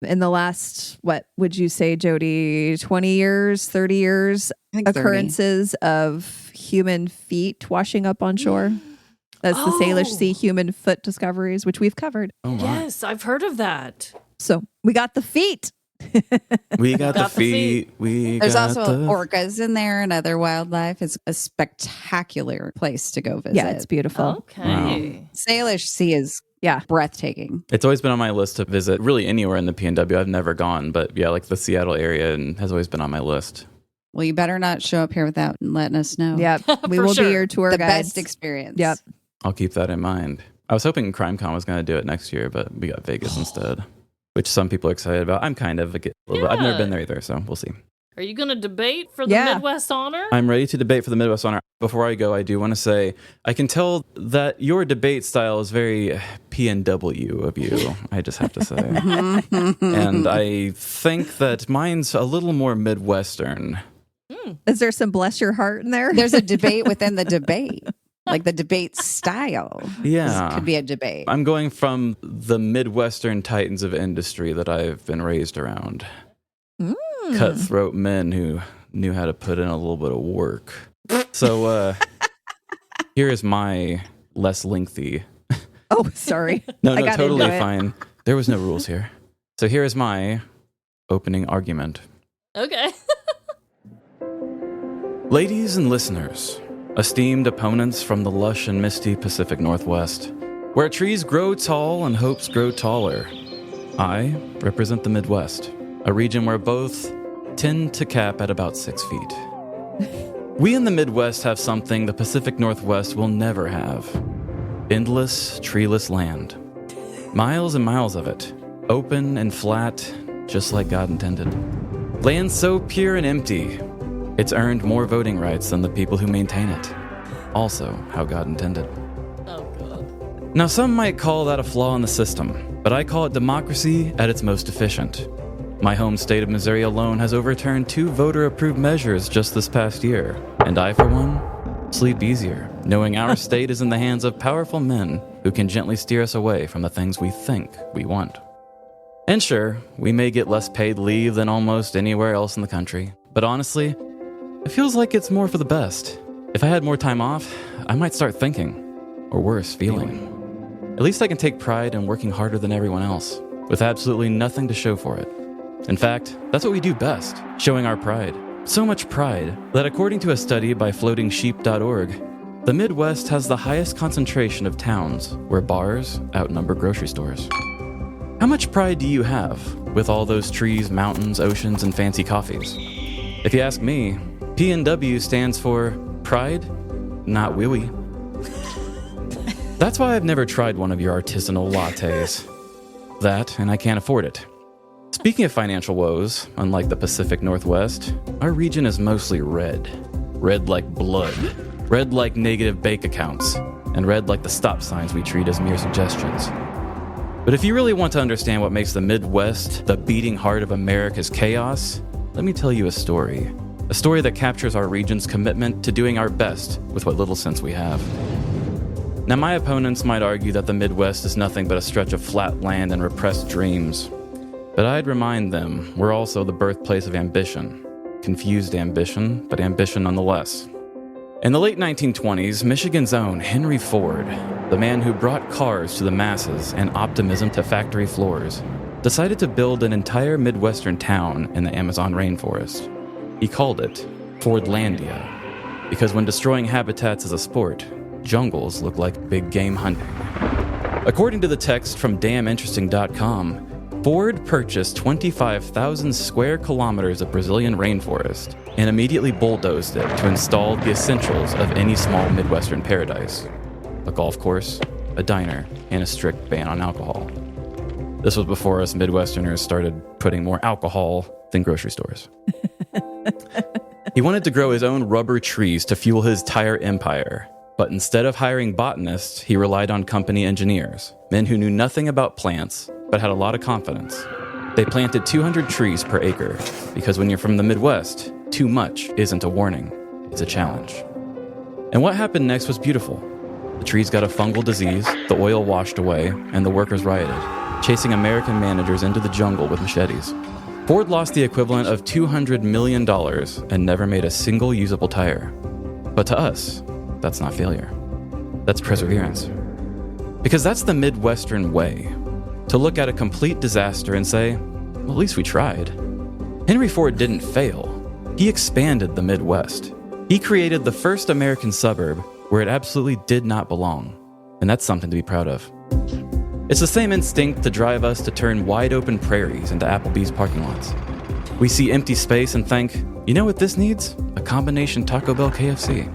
in the last, what would you say, Jody, 20 years, 30 years, I think 30. occurrences of human feet washing up on shore? That's the Salish Sea human foot discoveries, which we've covered. Oh my. Yes, I've heard of that. So we got the feet. We got the Got the feet. feet. There's got also the... orcas in there and other wildlife. It's a spectacular place to go visit. Yeah, it's beautiful. Okay. Salish Sea is breathtaking. It's always been on my list to visit really anywhere in the PNW. I've never gone, but yeah, like the Seattle area and has always been on my list. Well, you better not show up here without letting us know. Yep. We For will sure. be your tour The guides. best experience. Yep. I'll keep that in mind. I was hoping CrimeCon was going to do it next year, but we got Vegas instead, which some people are excited about. I'm kind of a little bit. I've never been there either, so we'll see. Are you going to debate for the Midwest Honor? I'm ready to debate for the Midwest Honor. Before I go, I do want to say I can tell that your debate style is very PNW of you, I just have to say. And I think that mine's a little more Midwestern. Is there some bless your heart in there? There's a debate within the debate. Like the debate style. Yeah. Could be a debate. I'm going from the Midwestern titans of industry that I've been raised around. Cutthroat men who knew how to put in a little bit of work. So here is my less lengthy. Oh, sorry. No, I got totally into it. fine. There was no rules here. So here is my opening argument. Okay. Ladies and listeners, esteemed opponents from the lush and misty Pacific Northwest, where trees grow tall and hopes grow taller, I represent the Midwest, a region where both tend to cap at about 6 feet. We in the Midwest have something the Pacific Northwest will never have. Endless, treeless land. Miles and miles of it, open and flat, just like God intended. Land so pure and empty, it's earned more voting rights than the people who maintain it. Also, how God intended. Oh, God. Now, some might call that a flaw in the system, but I call it democracy at its most efficient. My home state of Missouri alone has overturned 2 voter-approved measures just this past year, and I, for one, sleep easier, knowing our state is in the hands of powerful men who can gently steer us away from the things we think we want. And sure, we may get less paid leave than almost anywhere else in the country, but honestly, it feels like it's more for the best. If I had more time off, I might start thinking, or worse, feeling. At least I can take pride in working harder than everyone else, with absolutely nothing to show for it. In fact, that's what we do best, showing our pride. So much pride that according to a study by floatingsheep.org, the Midwest has the highest concentration of towns where bars outnumber grocery stores. How much pride do you have with all those trees, mountains, oceans, and fancy coffees? If you ask me, PNW stands for pride, not willy. That's why I've never tried one of your artisanal lattes. That, and I can't afford it. Speaking of financial woes, unlike the Pacific Northwest, our region is mostly red. Red like blood. Red like negative bank accounts. And red like the stop signs we treat as mere suggestions. But if you really want to understand what makes the Midwest the beating heart of America's chaos, let me tell you a story. A story that captures our region's commitment to doing our best with what little sense we have. Now, my opponents might argue that the Midwest is nothing but a stretch of flat land and repressed dreams. But I'd remind them we're also the birthplace of ambition. Confused ambition, but ambition nonetheless. In the late 1920s, Michigan's own Henry Ford, the man who brought cars to the masses and optimism to factory floors, decided to build an entire Midwestern town in the Amazon rainforest. He called it Fordlandia, because when destroying habitats is a sport, jungles look like big game hunting. According to the text from daminteresting.com, Ford purchased 25,000 square kilometers of Brazilian rainforest and immediately bulldozed it to install the essentials of any small Midwestern paradise: a golf course, a diner, and a strict ban on alcohol. This was before us Midwesterners started putting more alcohol than grocery stores. He wanted to grow his own rubber trees to fuel his tire empire. But instead of hiring botanists, he relied on company engineers, men who knew nothing about plants, but had a lot of confidence. They planted 200 trees per acre, because when you're from the Midwest, too much isn't a warning, it's a challenge. And what happened next was beautiful. The trees got a fungal disease, the oil washed away, and the workers rioted, chasing American managers into the jungle with machetes. Ford lost the equivalent of $200 million and never made a single usable tire. But to us, that's not failure. That's perseverance. Because that's the Midwestern way. To look at a complete disaster and say, well, at least we tried. Henry Ford didn't fail. He expanded the Midwest. He created the first American suburb where it absolutely did not belong. And that's something to be proud of. It's the same instinct to drive us to turn wide open prairies into Applebee's parking lots. We see empty space and think, you know what this needs? A combination Taco Bell KFC.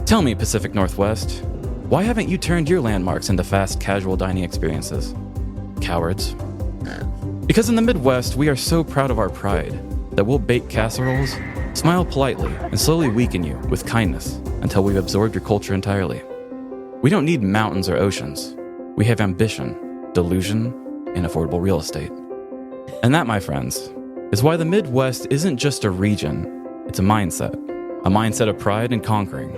Tell me, Pacific Northwest, why haven't you turned your landmarks into fast casual dining experiences? Cowards. Because in the Midwest, we are so proud of our pride that we'll bake casseroles, smile politely, and slowly weaken you with kindness until we've absorbed your culture entirely. We don't need mountains or oceans. We have ambition, delusion, and affordable real estate. And that, my friends, is why the Midwest isn't just a region, it's a mindset of pride and conquering,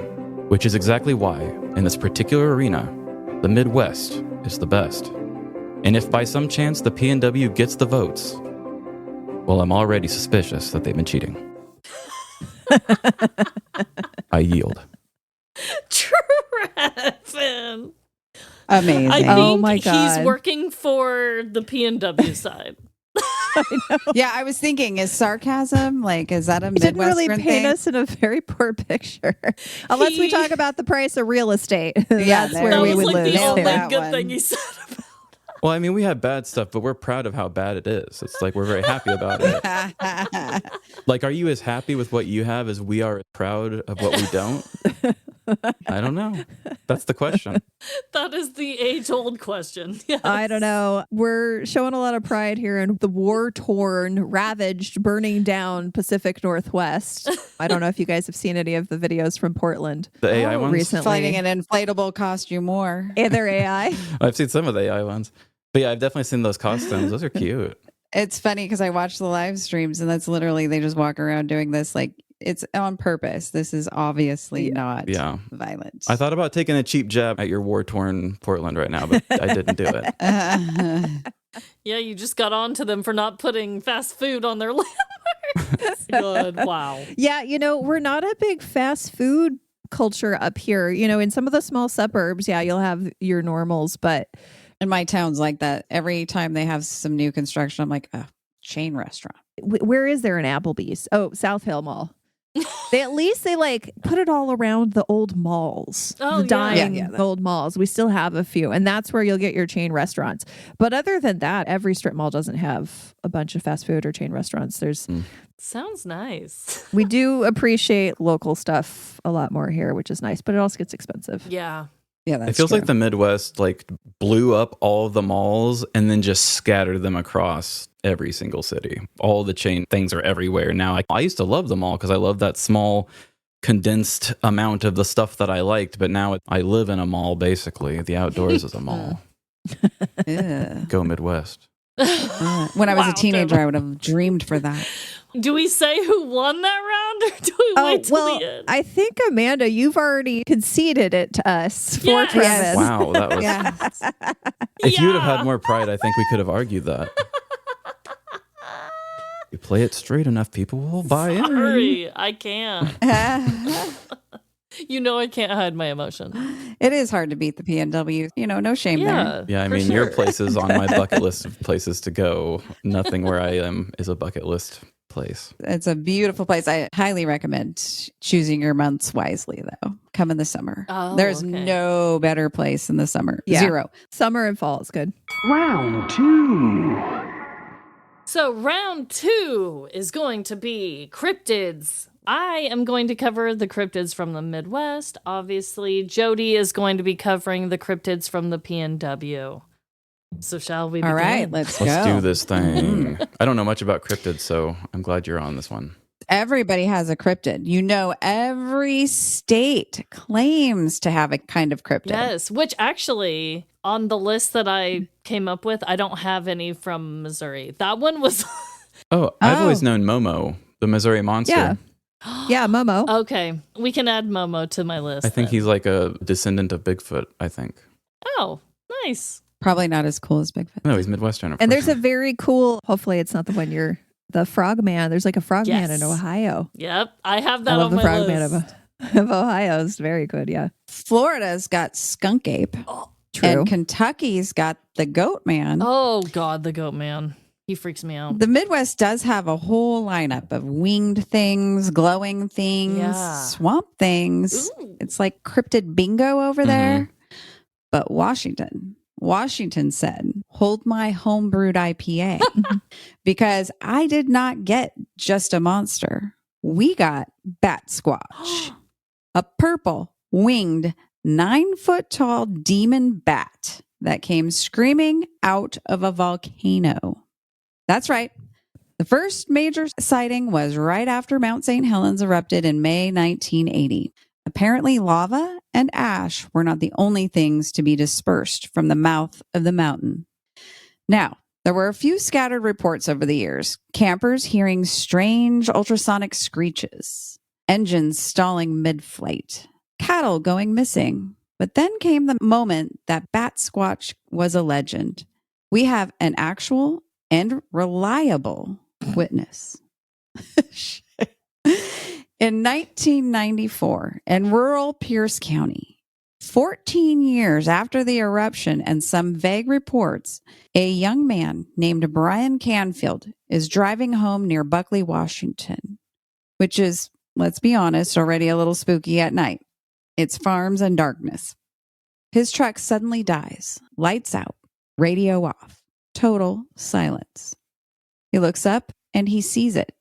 which is exactly why, in this particular arena, the Midwest is the best. And if by some chance the PNW gets the votes, well, I'm already suspicious that they've been cheating. I yield. Trevin. Amazing. I think Oh my God. he's working for the PNW side. Yeah, I was thinking, is sarcasm, is that a He didn't really Midwestern paint thing? us in a very poor picture. Unless we talk about the price of real estate. That's there where That we was would like lose. the only That good one. thing he said about Well, I mean, we have bad stuff, but we're proud of how bad it is. It's like we're very happy about it. Like, are you as happy with what you have as we are proud of what we don't? I don't know. That's the question. That is the age-old question. Yes. I don't know. We're showing a lot of pride here in the war-torn, ravaged, burning down Pacific Northwest. I don't know if you guys have seen any of the videos from Portland The AI ones? recently. Fighting an inflatable costume war. Yeah, they're AI. I've seen some of the AI ones. But yeah, I've definitely seen those costumes. Those are cute. It's funny because I watch the live streams and that's literally, they just walk around doing this it's on purpose. This is obviously not violent. I thought about taking a cheap jab at your war-torn Portland right now, but I didn't do it. Yeah, you just got on to them for not putting fast food on their landmarks. Good. Wow. Yeah, we're not a big fast food culture up here. In some of the small suburbs, yeah, you'll have your normals, but In my town's like that. Every time they have some new construction, I'm like, oh, chain restaurant. where is there an Applebee's? Oh, South Hill Mall. They put it all around the old malls, Oh, the yeah. dying old malls. We still have a few, and that's where you'll get your chain restaurants. But other than that, every strip mall doesn't have a bunch of fast food or chain restaurants. Sounds nice. We do appreciate local stuff a lot more here, which is nice, but it also gets expensive. Yeah. Yeah, that's It feels true. like the Midwest like blew up all of the malls and then just scattered them across every single city. All the chain things are everywhere now. I used to love the mall because I love that small condensed amount of the stuff that I liked, but now I live in a mall basically. The outdoors is a mall. Ugh. Go Midwest. When I was a teenager, I would have dreamed for that. Do we say who won that round, or do we wait till well, the end? I think, Amanda, you've already conceded it to us for Yes. Travis. Wow, that was. Yeah. If you would have Yeah. had more pride, I think we could have argued that. You play it straight enough, people will buy in. Sorry, I can't. You know I can't hide my emotion. It is hard to beat the PNW. No shame there. Yeah, I for mean, your sure. place is on my bucket list of places to go. Nothing where I am is a bucket list place. It's a beautiful place. I highly recommend choosing your months wisely, though. Come in the summer. Oh, There's okay. no better place in the summer. Yeah. 0. Summer and fall is good. Round 2. So round 2 is going to be cryptids. I am going to cover the cryptids from the Midwest. Obviously, Jody is going to be covering the cryptids from the PNW. So shall we begin? All right, let's go. Let's do this thing. I don't know much about cryptids, so I'm glad you're on this one. Everybody has a cryptid. Every state claims to have a kind of cryptid. Yes, which actually, on the list that I came up with, I don't have any from Missouri. That one was... Oh, I've always known Momo, the Missouri monster. Yeah. Yeah, Momo. Okay, we can add Momo to my list. I think then. he's like a descendant of Bigfoot, I think. Oh, nice. Probably not as cool as Bigfoot. No, he's Midwestern. Of And course. there's a very cool, hopefully it's not the one the Frogman. There's like a Frogman Yes. in Ohio. Yep, I have I that love on the my Frogman list. of Ohio. It's very good. Yeah. Florida's got skunk ape. True. And Kentucky's got the goat man. Oh, God, the goat man. He freaks me out. The Midwest does have a whole lineup of winged things, glowing things, Yeah. swamp things. Ooh. It's like cryptid bingo over there. But Washington said, hold my homebrewed IPA because I did not get just a monster. We got Bat Squatch, a purple winged 9-foot tall demon bat that came screaming out of a volcano. That's right. The first major sighting was right after Mount St. Helens erupted in May 1980. Apparently, lava and ash were not the only things to be dispersed from the mouth of the mountain. Now, there were a few scattered reports over the years. Campers hearing strange ultrasonic screeches, engines stalling mid-flight, cattle going missing. But then came the moment that Bat Squatch was a legend. We have an actual and reliable witness. In 1994, in rural Pierce County, 14 years after the eruption and some vague reports, a young man named Brian Canfield is driving home near Buckley, Washington, which is, let's be honest, already a little spooky at night. It's farms and darkness. His truck suddenly dies, lights out, radio off, total silence. He looks up and he sees it.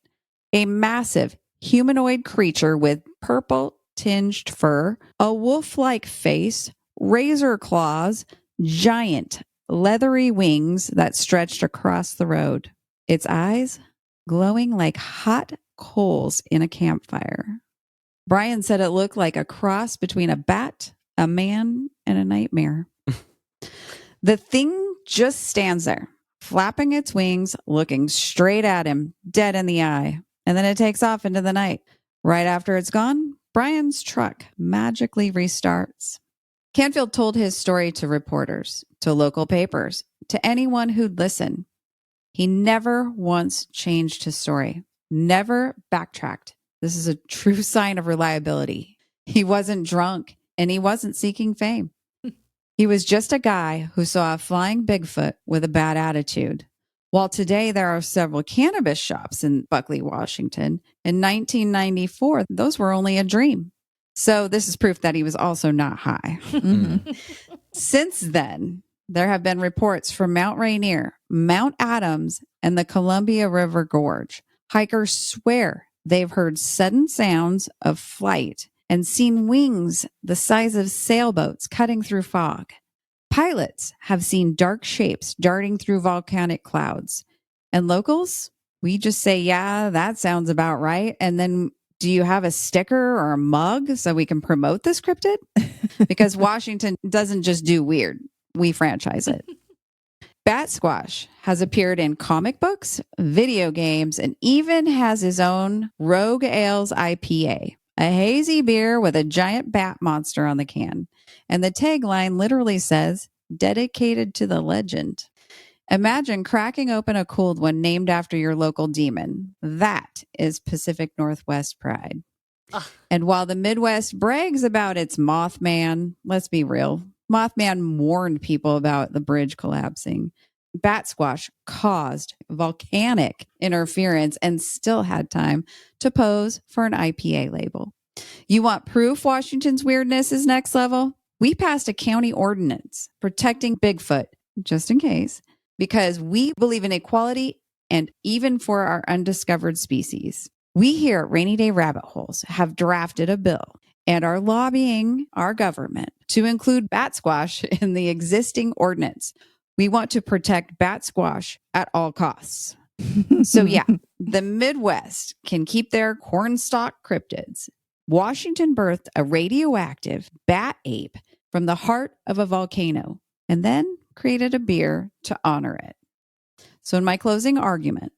A massive humanoid creature with purple tinged fur, a wolf-like face, razor claws, giant leathery wings that stretched across the road. Its eyes glowing like hot coals in a campfire. Brian said it looked like a cross between a bat, a man, and a nightmare. The thing just stands there, flapping its wings, looking straight at him, dead in the eye. And then it takes off into the night. Right after it's gone, Brian's truck magically restarts. Canfield told his story to reporters, to local papers, to anyone who'd listen. He never once changed his story, never backtracked. This is a true sign of reliability. He wasn't drunk and he wasn't seeking fame. He was just a guy who saw a flying Bigfoot with a bad attitude. While today there are several cannabis shops in Buckley, Washington, in 1994, those were only a dream. So this is proof that he was also not high. Since then, there have been reports from Mount Rainier, Mount Adams, and the Columbia River Gorge. Hikers swear they've heard sudden sounds of flight and seen wings the size of sailboats cutting through fog. Pilots have seen dark shapes darting through volcanic clouds. And locals, we just say, yeah, that sounds about right. And then do you have a sticker or a mug so we can promote this cryptid? Because Washington doesn't just do weird. We franchise it. Bat Squash has appeared in comic books, video games, and even has his own Rogue Ales IPA, a hazy beer with a giant bat monster on the can. And the tagline literally says, dedicated to the legend. Imagine cracking open a cold one named after your local demon. That is Pacific Northwest pride. And while the Midwest brags about its Mothman, let's be real, Mothman warned people about the bridge collapsing. Bat Squash caused volcanic interference and still had time to pose for an IPA label. You want proof Washington's weirdness is next level? We passed a county ordinance protecting Bigfoot, just in case, because we believe in equality and even for our undiscovered species. We here at Rainy Day Rabbit Holes have drafted a bill and are lobbying our government to include bat squash in the existing ordinance. We want to protect bat squash at all costs. So yeah, the Midwest can keep their cornstalk cryptids. Washington birthed a radioactive bat ape from the heart of a volcano and then created a beer to honor it. So in my closing argument,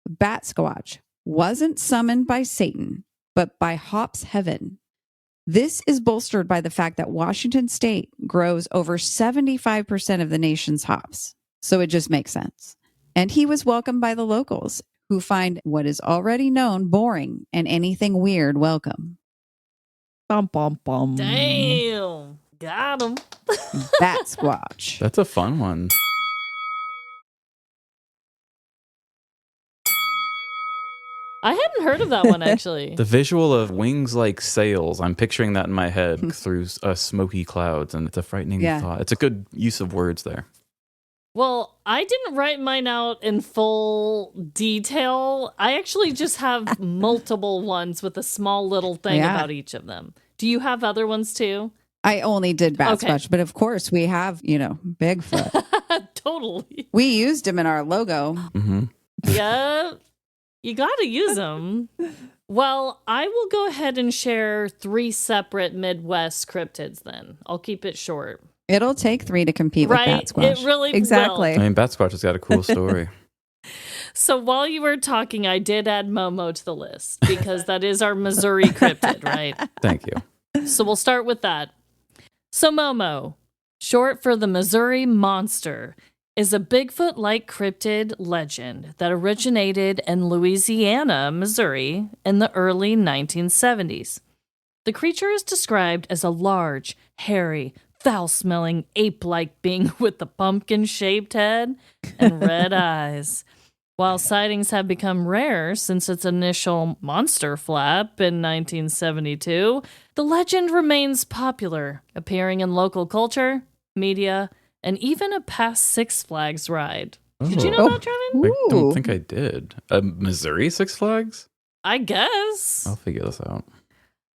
bat squash wasn't summoned by Satan, but by hops heaven. This is bolstered by the fact that Washington state grows over 75% of the nation's hops. So it just makes sense. And he was welcomed by the locals who find what is already known boring and anything weird welcome. Bum, bum, bum. Damn. Got him. Bat squash. That's a fun one. I hadn't heard of that one, actually. The visual of wings like sails, I'm picturing that in my head through smoky clouds, and it's a frightening thought. It's a good use of words there. Well, I didn't write mine out in full detail. I actually just have multiple ones with a small little thing about each of them. Do you have other ones too? I only did bat squash, but of course we have, Bigfoot. Totally. We used him in our logo. Mm-hmm. Yeah. You got to use them. Well, I will go ahead and share 3 separate Midwest cryptids then. I'll keep it short. It'll take 3 to compete with Bat Squash. It really Exactly. will. I mean, Bat Squash has got a cool story. So while you were talking, I did add Momo to the list because that is our Missouri cryptid, right? Thank you. So we'll start with that. So Momo, short for the Missouri Monster, is a Bigfoot-like cryptid legend that originated in Louisiana, Missouri in the early 1970s. The creature is described as a large, hairy, foul-smelling ape-like being with a pumpkin-shaped head and red eyes. While sightings have become rare since its initial monster flap in 1972, the legend remains popular, appearing in local culture, media, and even a past Six Flags ride. Did you know that, Trevin? I don't think I did. Missouri Six Flags? I guess. I'll figure this out.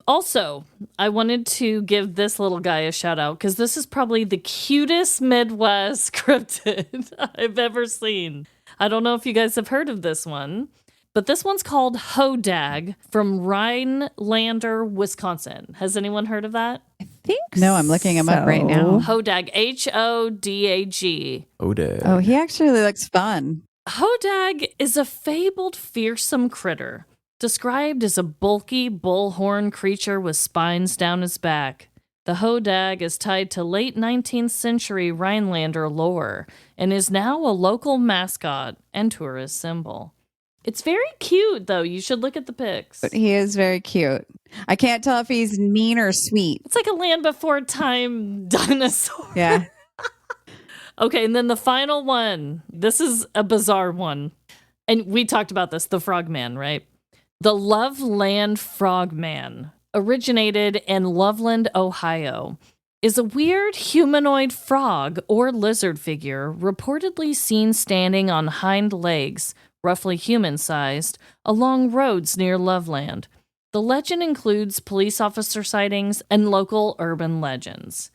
Also, I wanted to give this little guy a shout out because this is probably the cutest Midwest cryptid I've ever seen. I don't know if you guys have heard of this one, but this one's called Hodag from Rhinelander, Wisconsin. Has anyone heard of that? I think No, I'm looking him up right now. Hodag, Hodag. Ode. Oh, he actually looks fun. Hodag is a fabled fearsome critter, described as a bulky bullhorn creature with spines down his back. The Hodag is tied to late 19th century Rhinelander lore and is now a local mascot and tourist symbol. It's very cute, though. You should look at the pics. But he is very cute. I can't tell if he's mean or sweet. It's like a Land Before Time dinosaur. Yeah. Okay, and then the final one. This is a bizarre one. And we talked about this, the Frogman, right? The Loveland Frogman originated in Loveland, Ohio, is a weird humanoid frog or lizard figure reportedly seen standing on hind legs, roughly human-sized, along roads near Loveland. The legend includes police officer sightings and local urban legends.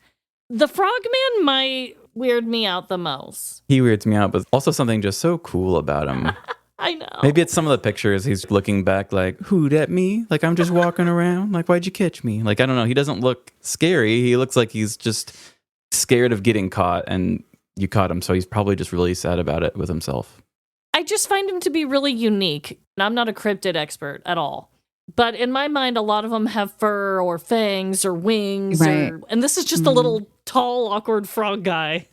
The frogman might weird me out the most. He weirds me out, but also something just so cool about him. I know. Maybe it's some of the pictures he's looking back like, who that me? Like, I'm just walking around. Like, why'd you catch me? Like, I don't know. He doesn't look scary. He looks like he's just scared of getting caught, and you caught him. So he's probably just really sad about it with himself. I just find him to be really unique. I'm not a cryptid expert at all. But in my mind, a lot of them have fur or fangs or wings. Right. And this is just a little tall, awkward frog guy.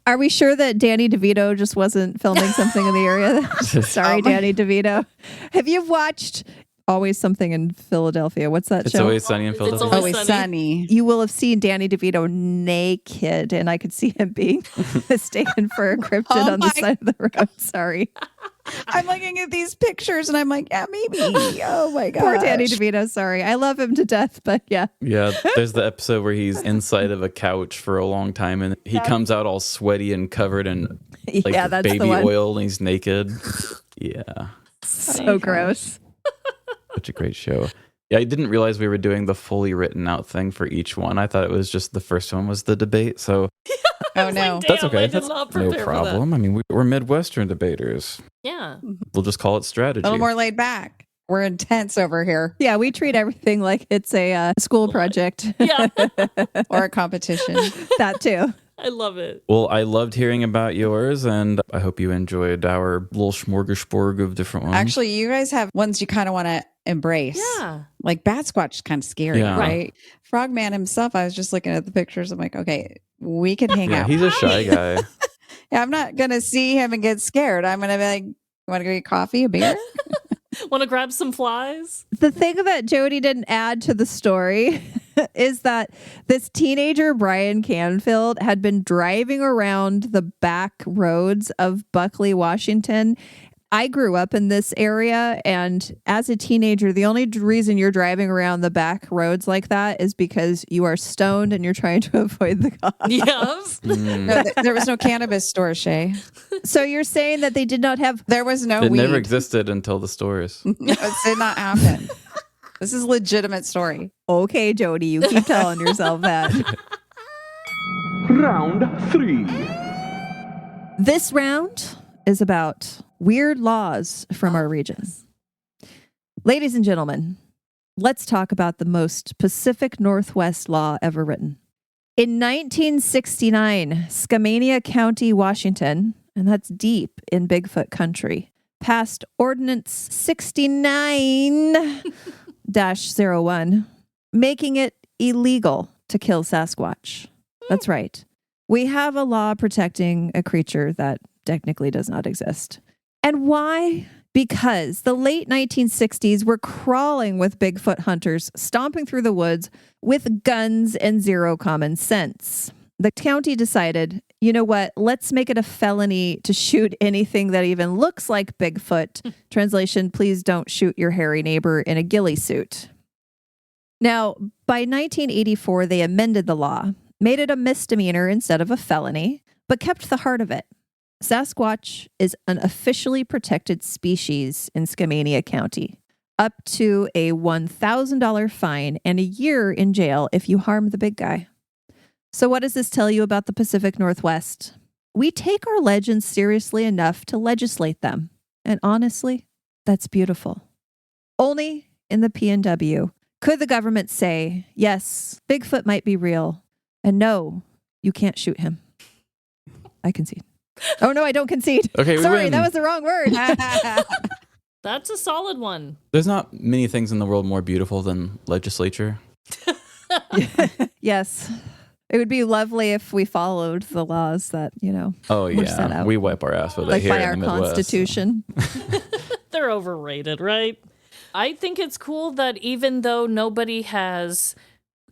Are we sure that Danny DeVito just wasn't filming something in the area? Sorry, Danny DeVito. Have you watched Always Something in Philadelphia? What's that It's show? Always Sunny in It's Philadelphia. Always Always Sunny. sunny. You will have seen Danny DeVito naked, and I could see him being mistaken for a cryptid Oh on the my side of the road. Sorry. I'm looking at these pictures and I'm like, yeah, maybe. Oh my god. Poor Danny DeVito. Sorry. I love him to death, but yeah. Yeah, there's the episode where he's inside of a couch for a long time, and he comes out all sweaty and covered in like Yeah, that's the baby one. oil, and he's naked. Yeah, So gross. such a great show. Yeah, I didn't realize we were doing the fully written out thing for each one. I thought it was just the first one was the debate. So Oh no. that's Damn, okay. I did That's not no prepare for that. problem. I mean, we're Midwestern debaters. Yeah. We'll just call it strategy. A little more laid back. We're intense over here. Yeah, we treat everything like it's a school project. Yeah. Or a competition. That too. I love it. Well, I loved hearing about yours, and I hope you enjoyed our little smorgasbord of different ones. Actually, you guys have ones you kind of want to embrace. Yeah. Like Bat Squatch is kind of scary, Yeah. right? Frogman himself, I was just looking at the pictures. I'm like, okay, we could hang yeah, out. he's a shy guy. Yeah, I'm not going to see him and get scared. I'm going to be like, you want to go get coffee, a beer? Want to grab some flies? The thing that Jody didn't add to the story is that this teenager, Brian Canfield, had been driving around the back roads of Buckley, Washington. I grew up in this area, and as a teenager, the only reason you're driving around the back roads like that is because you are stoned and you're trying to avoid the cops. Yes. No, there was no cannabis store, Shay. So you're saying that they did not have There was no It weed. never existed until the stores. No, it did not happen. This is a legitimate story. Okay, Jody, you keep telling yourself that. Round 3. This round is about weird laws from our region. Ladies and gentlemen, let's talk about the most Pacific Northwest law ever written. In 1969, Skamania County, Washington, and that's deep in Bigfoot country, passed Ordinance 69-01, making it illegal to kill Sasquatch. That's right. We have a law protecting a creature that technically does not exist. And why? Because the late 1960s were crawling with Bigfoot hunters, stomping through the woods with guns and zero common sense. The county decided, you know what, let's make it a felony to shoot anything that even looks like Bigfoot. Translation, please don't shoot your hairy neighbor in a ghillie suit. Now, by 1984, they amended the law, made it a misdemeanor instead of a felony, but kept the heart of it. Sasquatch is an officially protected species in Skamania County, up to a $1,000 fine and a year in jail if you harm the big guy. So what does this tell you about the Pacific Northwest? We take our legends seriously enough to legislate them. And honestly, that's beautiful. Only in the PNW could the government say, yes, Bigfoot might be real, and no, you can't shoot him. I concede. Oh, no, I don't concede. Okay, we Sorry, win. that was the wrong word. That's a solid one. There's not many things in the world more beautiful than legislature. Yes. It would be lovely if we followed the laws that, Oh We're set yeah, out. we wipe our ass with it like here by in our the Midwest. Constitution. They're overrated, right? I think it's cool that even though nobody has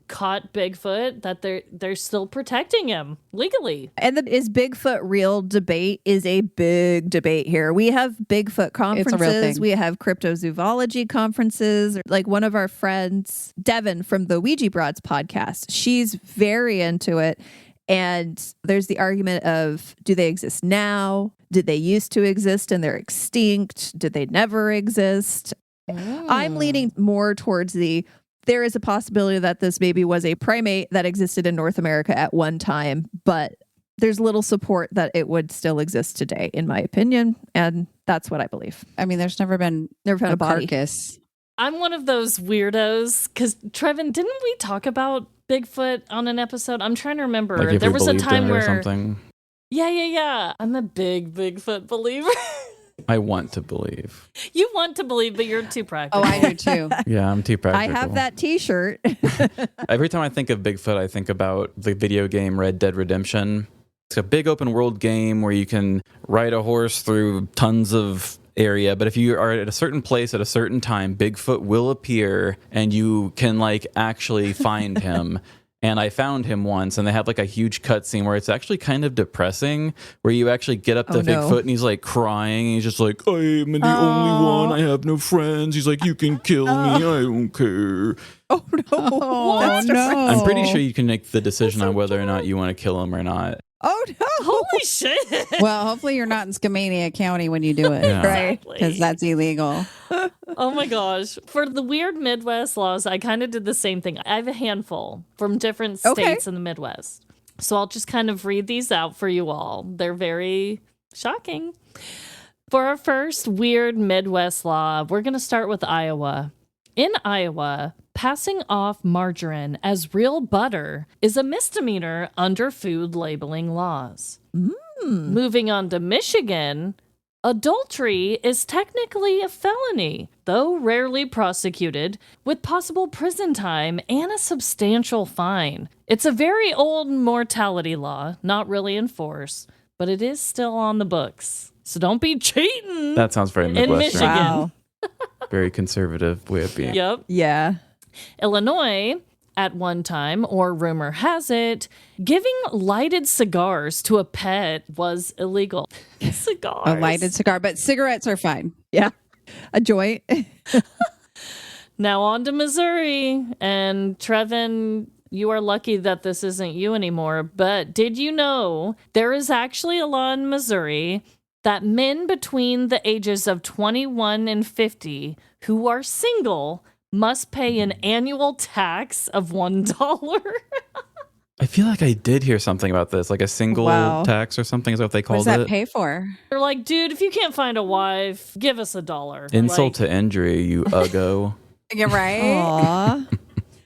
caught Bigfoot, that they're still protecting him legally. And the is Bigfoot real debate is a big debate here. We have Bigfoot conferences. thing. We have cryptozoology conferences. Like one of our friends, Devin from the Ouija Broads podcast, she's very into it. And there's the argument of, do they exist now? Did they used to exist and they're extinct? Did they never exist? I'm leaning more towards there is a possibility that this maybe was a primate that existed in North America at one time, but there's little support that it would still exist today, in my opinion. And that's what I believe. I mean, there's never been found a body. carcass. I'm one of those weirdos because Trevin, didn't we talk about Bigfoot on an episode? I'm trying to remember. Like if there we was a believed in time it or where something. Yeah. I'm a big Bigfoot believer. I want to believe. You want to believe, but you're too practical. Oh, I do too. Yeah, I'm too practical. I have that t-shirt. Every time I think of Bigfoot, I think about the video game Red Dead Redemption. It's a big open world game where you can ride a horse through tons of area, but if you are at a certain place at a certain time, Bigfoot will appear and you can like actually find him. And I found him once, and they have like a huge cutscene where it's actually kind of depressing, where you actually get up to Bigfoot and he's like crying. And he's just like, I am the only one. I have no friends. He's like, you can kill me. I don't care. Oh, no. Oh, no. I'm pretty sure you can make the decision on whether or not you want to kill him or not. Oh, no. Holy shit. Well, hopefully you're not in Skamania County when you do it. Yeah. Right. Because that's illegal. Oh my gosh. For the weird Midwest laws, I kind of did the same thing. I have a handful from different states in the Midwest. So I'll just kind of read these out for you all. They're very shocking. For our first weird Midwest law, we're going to start with Iowa. In Iowa, passing off margarine as real butter is a misdemeanor under food labeling laws. Moving on to Michigan, adultery is technically a felony, though rarely prosecuted, with possible prison time and a substantial fine. It's a very old mortality law, not really enforced, but it is still on the books. So don't be cheating. That sounds very in Midwestern. Michigan. Wow. Very conservative way of being. Yep. Yeah. Illinois, at one time, or rumor has it, giving lighted cigars to a pet was illegal. Cigars. A lighted cigar, but cigarettes are fine. Yeah. A joint. Now on to Missouri. And Trevin, you are lucky that this isn't you anymore. But did you know there is actually a law in Missouri that men between the ages of 21 and 50 who are single must pay an annual tax of $1? I feel like I did hear something about this, like a single tax or something is what they What called does that it. pay for? They're like, dude, if you can't find a wife, give us $1. Insult Like, to injury, you uggo. Yeah, right? Aw.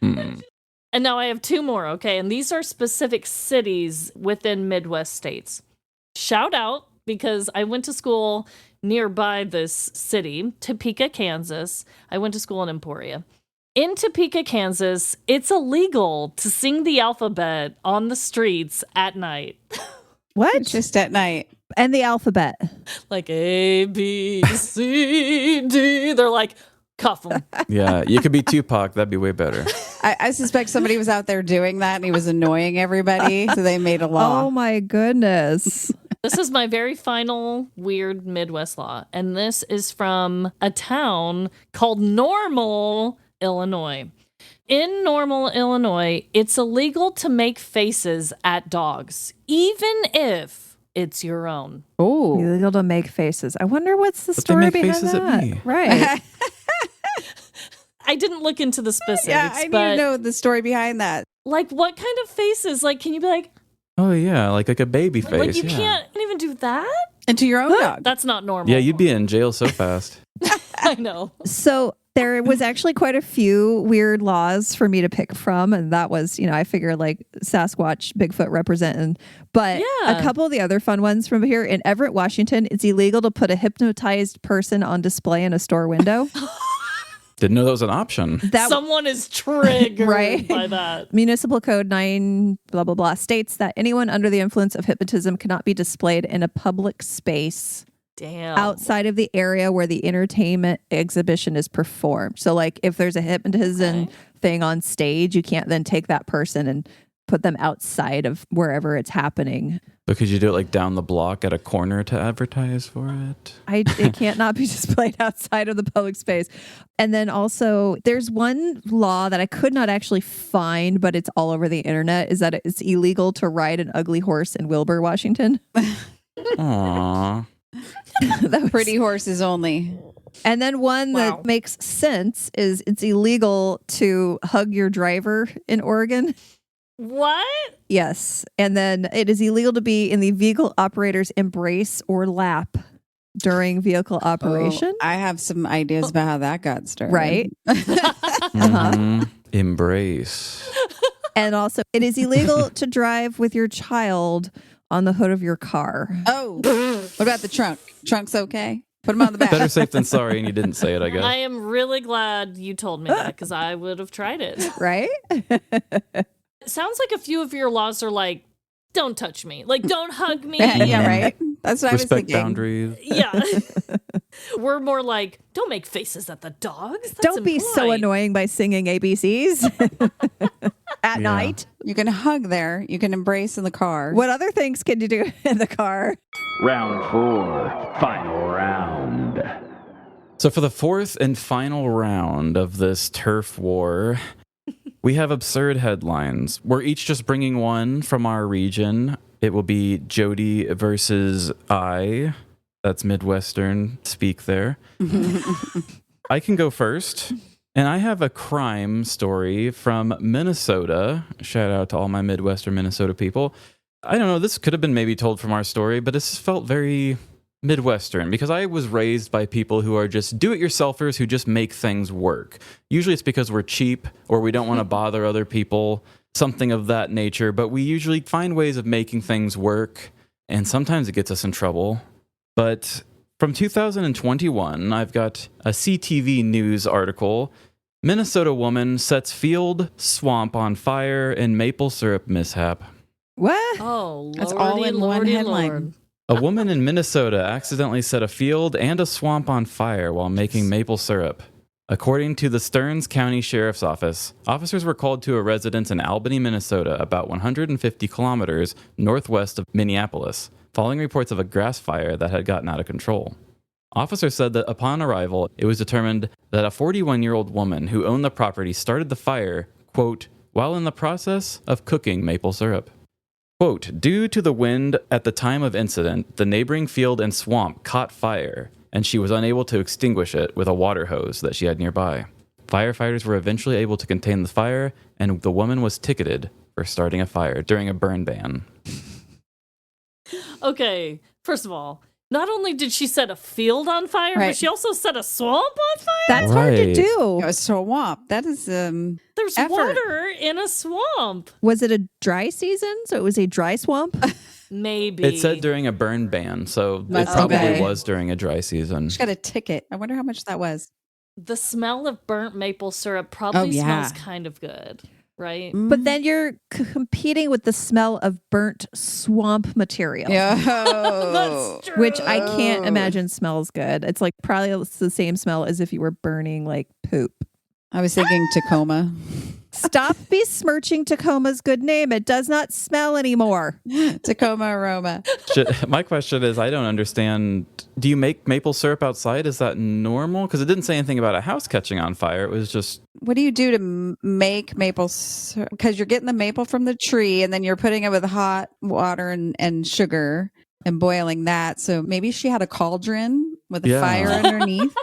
And now I have two more, okay? And these are specific cities within Midwest states. Shout out, because I went to school nearby this city, Topeka, Kansas. I went to school in Emporia. In Topeka, Kansas, it's illegal to sing the alphabet on the streets at night. What? Just at night. And the alphabet. Like A, B, C, D. They're like, cuff them. Yeah, you could be Tupac. That'd be way better. I suspect somebody was out there doing that and he was annoying everybody. So they made a law. Oh, my goodness. This is my very final weird Midwest law. And this is from a town called Normal, Illinois. In Normal, Illinois, it's illegal to make faces at dogs, even if it's your own. Oh. Illegal to make faces. I wonder what's the But they story make behind faces at that. me. Right. I didn't look into the specifics, Yeah, I need but to know the story behind that. like what kind of faces? Like, can you be like Oh yeah, like a baby face. like you yeah. can't even do that? And to your own dog. That's not normal. Yeah, you'd be in jail so fast. I know. So there was actually quite a few weird laws for me to pick from. And that was, I figure like Sasquatch, Bigfoot representing. But Yeah. a couple of the other fun ones from here in Everett, Washington, it's illegal to put a hypnotized person on display in a store window. Didn't know that was an option. Someone is triggered Right? by that. Municipal Code 9 blah blah blah states that anyone under the influence of hypnotism cannot be displayed in a public space Damn. outside of the area where the entertainment exhibition is performed. So like if there's a hypnotism thing on stage, you can't then take that person and put them outside of wherever it's happening. But could you do it like down the block at a corner to advertise for it? It can't not be displayed outside of the public space. And then also there's one law that I could not actually find, but it's all over the internet, is that it's illegal to ride an ugly horse in Wilbur, Washington. Aww. That was, Pretty horses only. And then one that makes sense is it's illegal to hug your driver in Oregon. What? Yes. And then it is illegal to be in the vehicle operator's embrace or lap during vehicle operation. I have some ideas about how that got started. Right. Embrace. And also, it is illegal to drive with your child on the hood of your car. Oh, what about the trunk? Trunk's okay? Put him on the back. Better safe than sorry, and you didn't say it, I guess. I am really glad you told me that because I would have tried it. Right? It sounds like a few of your laws are like, don't touch me. Like, don't hug me. Yeah, right. That's what I was Respect thinking. boundaries. Yeah. We're more like, don't make faces at the dogs. That's Don't be so impolite. annoying by singing ABCs at night. You can hug there. You can embrace in the car. What other things can you do in the car? Round 4, final round. So for the fourth and final round of this turf war, we have absurd headlines. We're each just bringing one from our region. It will be Jody versus I. That's Midwestern speak there. I can go first. And I have a crime story from Minnesota. Shout out to all my Midwestern Minnesota people. I don't know, this could have been maybe told from our story, but this felt very Midwestern because I was raised by people who are just do-it-yourselfers who just make things work. Usually it's because we're cheap or we don't want to bother other people, something of that nature, but we usually find ways of making things work, and sometimes it gets us in trouble. But from 2021, I've got a CTV News article. Minnesota woman sets field swamp on fire in maple syrup mishap. What? Oh, That's Lordy, all in one Lordy, headline. Lord. A woman in Minnesota accidentally set a field and a swamp on fire while making maple syrup. According to the Stearns County Sheriff's Office, officers were called to a residence in Albany, Minnesota, about 150 kilometers northwest of Minneapolis, following reports of a grass fire that had gotten out of control. Officers said that upon arrival, it was determined that a 41-year-old woman who owned the property started the fire, quote, while in the process of cooking maple syrup. Quote, due to the wind at the time of incident, the neighboring field and swamp caught fire, and she was unable to extinguish it with a water hose that she had nearby. Firefighters were eventually able to contain the fire, and the woman was ticketed for starting a fire during a burn ban. Okay, first of all, not only did she set a field on fire, Right. but she also set a swamp on fire? That's hard to Right. do. A swamp. That is There's effort. water in a swamp. Was it a dry season? So it was a dry swamp? Maybe. It said during a burn ban, so it That's probably okay. was during a dry season. she got a ticket. I wonder how much that was. The smell of burnt maple syrup probably Oh, yeah. smells kind of good, right? But then you're competing with the smell of burnt swamp material. Yeah. That's true. Which I can't imagine smells good. It's like probably the same smell as if you were burning like poop. I was thinking Tacoma. Stop besmirching Tacoma's good name. It does not smell anymore. Tacoma aroma. My question is, I don't understand. Do you make maple syrup outside? Is that normal? Because it didn't say anything about a house catching on fire. It was just... What do you do to make maple syrup? Because you're getting the maple from the tree and then you're putting it with hot water and sugar and boiling that. So maybe she had a cauldron with a Yeah. fire underneath.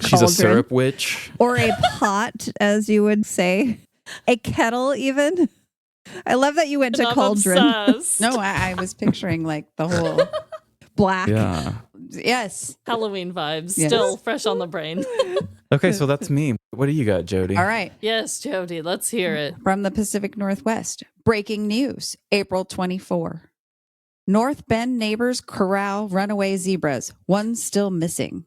She's a cauldron. syrup witch. Or a pot, as you would say. A kettle, even. I love that you went to And I'm cauldron. obsessed. No, I was picturing like the whole. Black. Yeah. Yes. Halloween vibes Yes. still fresh on the brain. Okay, so that's me. What do you got, Jody? All right. Yes, Jody, let's hear it. From the Pacific Northwest. Breaking news, April 24. North Bend neighbors corral runaway zebras. One still missing.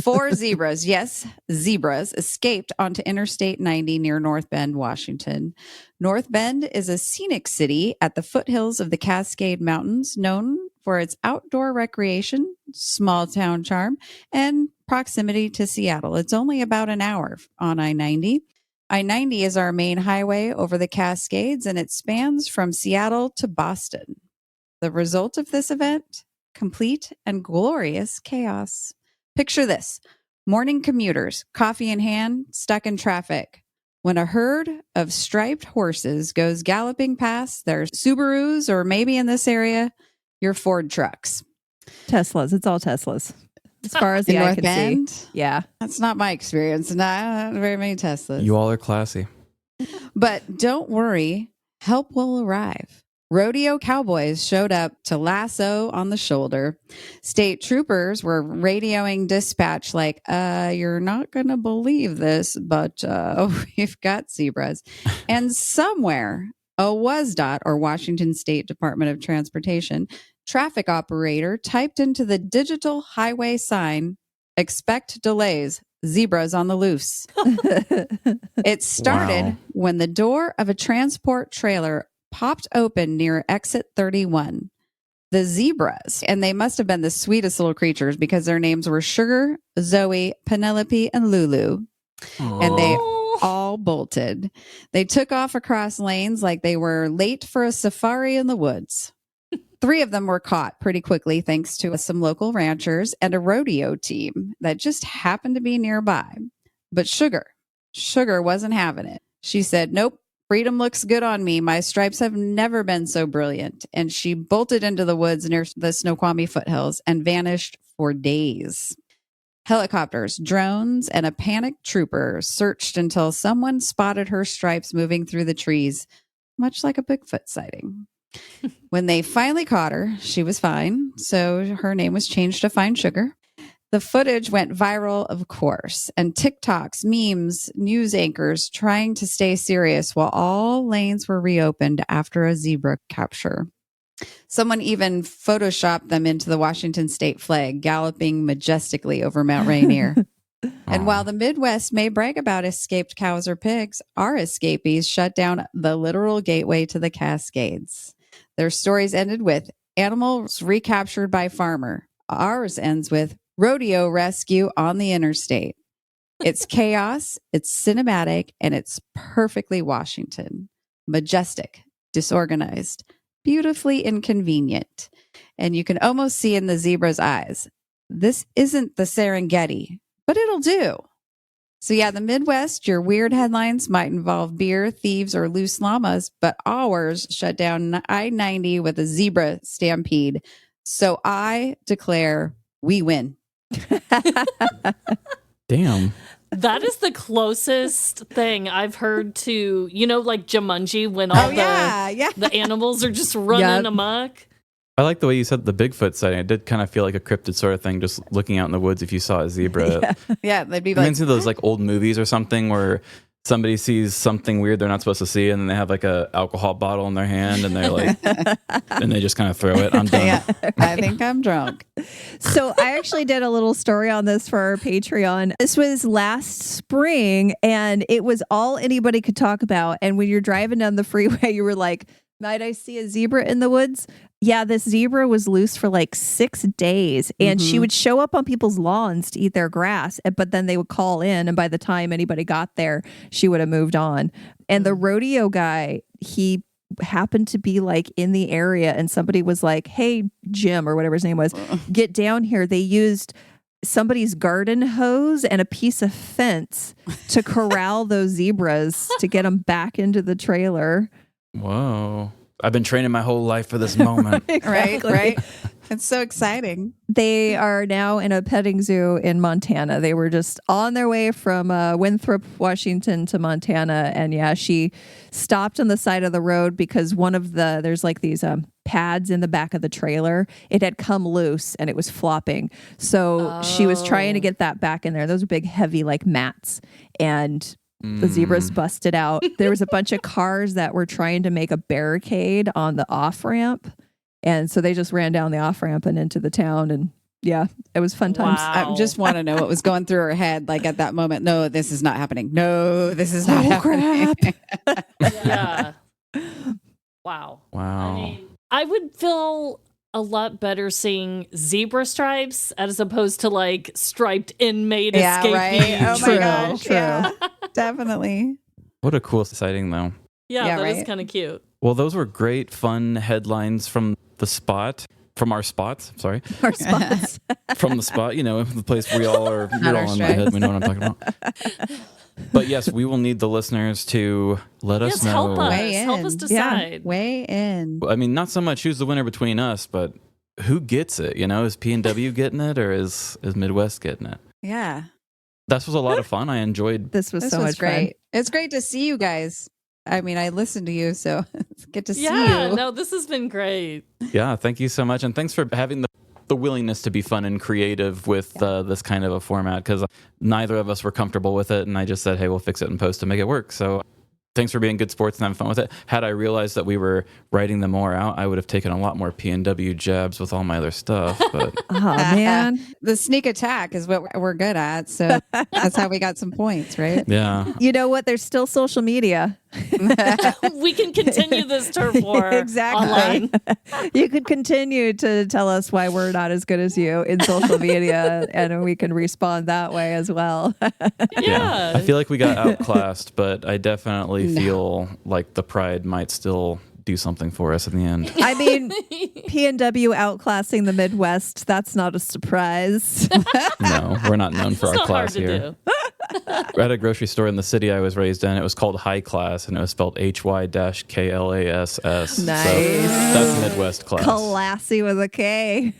4 zebras, yes, zebras, escaped onto Interstate 90 near North Bend, Washington. North Bend is a scenic city at the foothills of the Cascade Mountains, known for its outdoor recreation, small town charm, and proximity to Seattle. It's only about an hour on I-90. I-90 is our main highway over the Cascades, and it spans from Seattle to Boston. The result of this event? Complete and glorious chaos. Picture this. Morning commuters, coffee in hand, stuck in traffic. When a herd of striped horses goes galloping past their Subarus, or maybe in this area, your Ford trucks. Teslas. It's all Teslas. as far as the In eye North can Bend? see. Yeah. That's not my experience. Not very many Teslas. You all are classy. But don't worry, help will arrive. Rodeo cowboys showed up to lasso on the shoulder. State troopers were radioing dispatch like, you're not going to believe this, but we've got zebras. And somewhere, a WSDOT, or Washington State Department of Transportation, traffic operator typed into the digital highway sign, expect delays, zebras on the loose. It started Wow. when the door of a transport trailer popped open near exit 31. The zebras, and they must have been the sweetest little creatures because their names were Sugar, Zoe, Penelope, and Lulu. And they all bolted. They took off across lanes like they were late for a safari in the woods. 3 of them were caught pretty quickly thanks to some local ranchers and a rodeo team that just happened to be nearby. But Sugar wasn't having it. She said, nope. Freedom looks good on me. My stripes have never been so brilliant. And she bolted into the woods near the Snoqualmie foothills and vanished for days. Helicopters, drones, and a panicked trooper searched until someone spotted her stripes moving through the trees, much like a Bigfoot sighting. When they finally caught her, she was fine. So her name was changed to Fine Sugar. The footage went viral, of course, and TikToks, memes, news anchors trying to stay serious while all lanes were reopened after a zebra capture. Someone even photoshopped them into the Washington state flag, galloping majestically over Mount Rainier. And while the Midwest may brag about escaped cows or pigs, our escapees shut down the literal gateway to the Cascades. Their stories ended with animals recaptured by farmer. Ours ends with rodeo rescue on the interstate. It's chaos, it's cinematic, and it's perfectly Washington. Majestic, disorganized, beautifully inconvenient. And you can almost see in the zebra's eyes, this isn't the Serengeti, but it'll do. So yeah, the Midwest, your weird headlines might involve beer, thieves, or loose llamas, but ours shut down I-90 with a zebra stampede. So I declare we win. Damn. That is the closest thing I've heard to, like Jumanji when all the animals are just running amok. I like the way you said the Bigfoot sighting. It did kind of feel like a cryptid sort of thing, just looking out in the woods if you saw a zebra. Yeah, they'd be It like, reminds me of those like old movies or something where somebody sees something weird they're not supposed to see, and then they have like a alcohol bottle in their hand, and they're like, and they just kind of throw it. I'm done. yeah, I think I'm drunk. So I actually did a little story on this for our Patreon. This was last spring, and it was all anybody could talk about. And when you're driving down the freeway, you were like, might I see a zebra in the woods? Yeah, this zebra was loose for like 6 days, and she would show up on people's lawns to eat their grass, but then they would call in, and by the time anybody got there, she would have moved on. And the rodeo guy, he happened to be like in the area, and somebody was like, hey, Jim, or whatever his name was, get down here. They used somebody's garden hose and a piece of fence to corral those zebras to get them back into the trailer. Whoa. I've been training my whole life for this moment. Right. It's so exciting. They are now in a petting zoo in Montana. They were just on their way from Winthrop, Washington to Montana. And yeah, she stopped on the side of the road because there's like these pads in the back of the trailer. It had come loose and it was flopping. So she was trying to get that back in there. Those are big, heavy like mats. And the zebras busted out. There was a bunch of cars that were trying to make a barricade on the off-ramp. And so they just ran down the off-ramp and into the town. And yeah, it was fun times. Wow. I just want to know what was going through her head. Like at that moment, no, this is not happening. No, this is not happening. Crap. Yeah. Wow. Wow. I would feel a lot better seeing zebra stripes as opposed to like striped inmate escapee. Right. Oh my True, gosh. true. Yeah, definitely. What a cool sighting, though. Yeah, that is right. kind of cute. Well, those were great, fun headlines from the spot. From our spots, sorry. Our spots. From the spot, the place we all are. You're our all in my stripes. head. We know what I'm talking about. But yes, we will need the listeners to let us know. Help us. Weigh in. Help us decide. Weigh in. I mean, not so much who's the winner between us, but who gets it? Is PNW getting it, or is Midwest getting it? Yeah. This was a lot of fun. I enjoyed. This was so much great. fun. It's great to see you guys. I mean, I listen to you, so it's good to see Yeah, you. no, this has been great. Yeah, thank you so much. And thanks for having the willingness to be fun and creative with this kind of a format, because neither of us were comfortable with it. And I just said, hey, we'll fix it in post to make it work. So thanks for being good sports and having fun with it. Had I realized that we were writing them more out, I would have taken a lot more PNW jabs with all my other stuff. But Oh, man. The sneak attack is what we're good at. So that's how we got some points, right? yeah. You know what? There's still social media. We can continue this turf war Exactly. online. You could continue to tell us why we're not as good as you in social media, and we can respond that way as well. Yeah. I feel like we got outclassed, but I definitely feel like the pride might still do something for us in the end. I mean, PNW outclassing the Midwest, that's not a surprise. No, we're not known for It's our not hard class to here. do. We're at a grocery store in the city I was raised in. It was called High Class, and it was spelled HY-KLASS. Nice. So that's Midwest class. Classy with a K.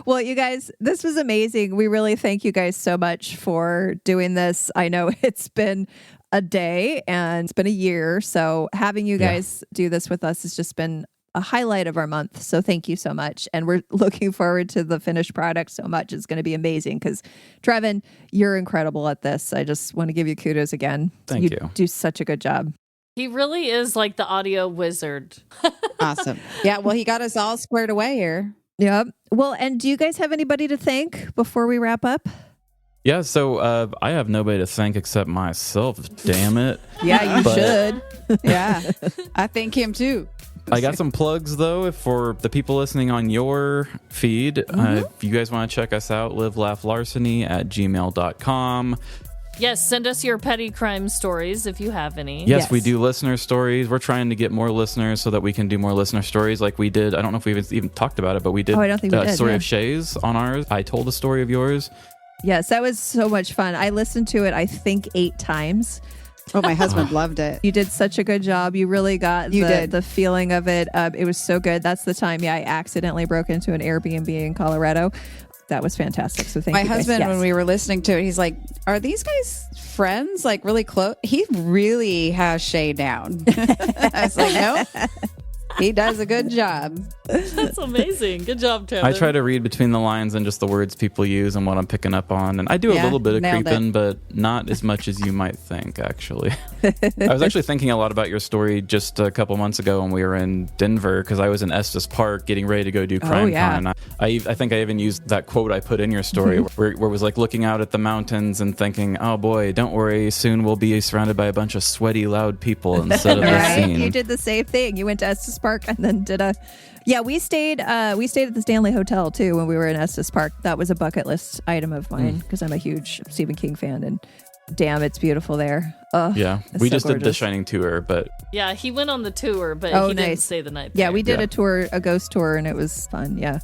Well, you guys, this was amazing. We really thank you guys so much for doing this. I know it's been a day and it's been a year. So having you guys do this with us has just been a highlight of our month. So thank you so much. And we're looking forward to the finished product so much. It's going to be amazing because Trevin, you're incredible at this. I just want to give you kudos again. Thank you. Do such a good job. He really is like the audio wizard. Awesome. Yeah. Well, he got us all squared away here. Yep. Well, and do you guys have anybody to thank before we wrap up? Yeah, so I have nobody to thank except myself, damn it. Yeah, you But- should. Yeah. I thank him too. I got some plugs, though, for the people listening on your feed. If you guys want to check us out, livelaughlarceny@gmail.com. Yes, send us your petty crime stories if you have any. Yes, we Yes. do listener stories. We're trying to get more listeners so that we can do more listener stories like we did. I don't know if we even talked about it, but we did Oh, I don't think we did, Story yeah. of Shay's on ours. I told a story of yours. Yes, that was so much fun. I listened to it, I think, 8 times. Oh, my husband loved it. You did such a good job. You really got You did. the feeling of it. It was so good. That's the time, I accidentally broke into an Airbnb in Colorado. That was fantastic. So thank My you guys. husband, Yes. when we were listening to it, he's like, are these guys friends? Like really close? He really has Shay down. I was like, no, he does a good job. That's amazing. Good job, Trevor. I try to read between the lines and just the words people use and what I'm picking up on. And I do a Yeah, little bit of nailed creeping, but not as much as you might think, actually. I was actually thinking a lot about your story just a couple months ago when we were in Denver, because I was in Estes Park getting ready to go do CrimeCon. yeah. And I think I even used that quote I put in your story where it was like looking out at the mountains and thinking, oh boy, don't worry, soon we'll be surrounded by a bunch of sweaty, loud people instead of this Right? scene. You did the same thing. You went to Estes Park and then did a... Yeah, we stayed at the Stanley Hotel, too, when we were in Estes Park. That was a bucket list item of mine because I'm a huge Stephen King fan, and damn, it's beautiful there. Oh, Yeah, it's we so just did the gorgeous. Shining tour, but Yeah, he went on the tour, but Oh, he didn't nice. stay the night Yeah, there. we did Yeah. a tour, a ghost tour, and it was fun. Yeah.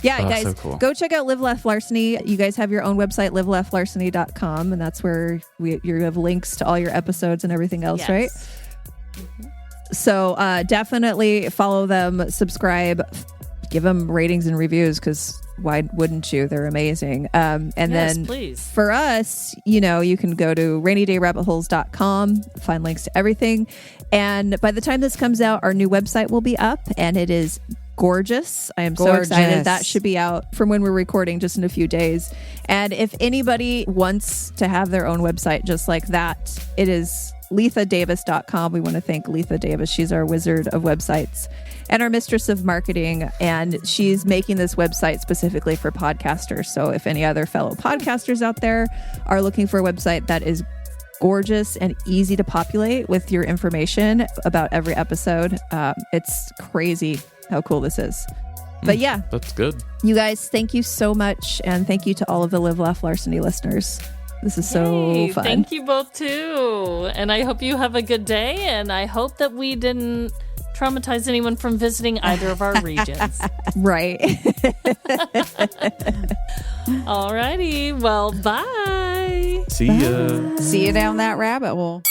Yeah, Oh, guys, so cool. go check out Live Laugh Larceny. You guys have your own website, livelaughlarceny.com, and that's where you have links to all your episodes and everything else, Yes. right? So definitely follow them, subscribe, give them ratings and reviews, because why wouldn't you? They're amazing. And Yes, then please. for us, you can go to rainydayrabbitholes.com, find links to everything. And by the time this comes out, our new website will be up, and it is gorgeous. I am so excited. Gorgeous. That should be out from when we're recording, just in a few days. And if anybody wants to have their own website just like that, it is LethaDavis.com. We want to thank Letha Davis. She's our wizard of websites and our mistress of marketing. And she's making this website specifically for podcasters. So if any other fellow podcasters out there are looking for a website that is gorgeous and easy to populate with your information about every episode, it's crazy how cool this is. But yeah, that's good. you guys, thank you so much. And thank you to all of the Live Laugh Larceny listeners. This is so Yay, fun. Thank you both too. And I hope you have a good day. And I hope that we didn't traumatize anyone from visiting either of our regions. Right. Alrighty. Well, bye. See ya. See you down that rabbit hole.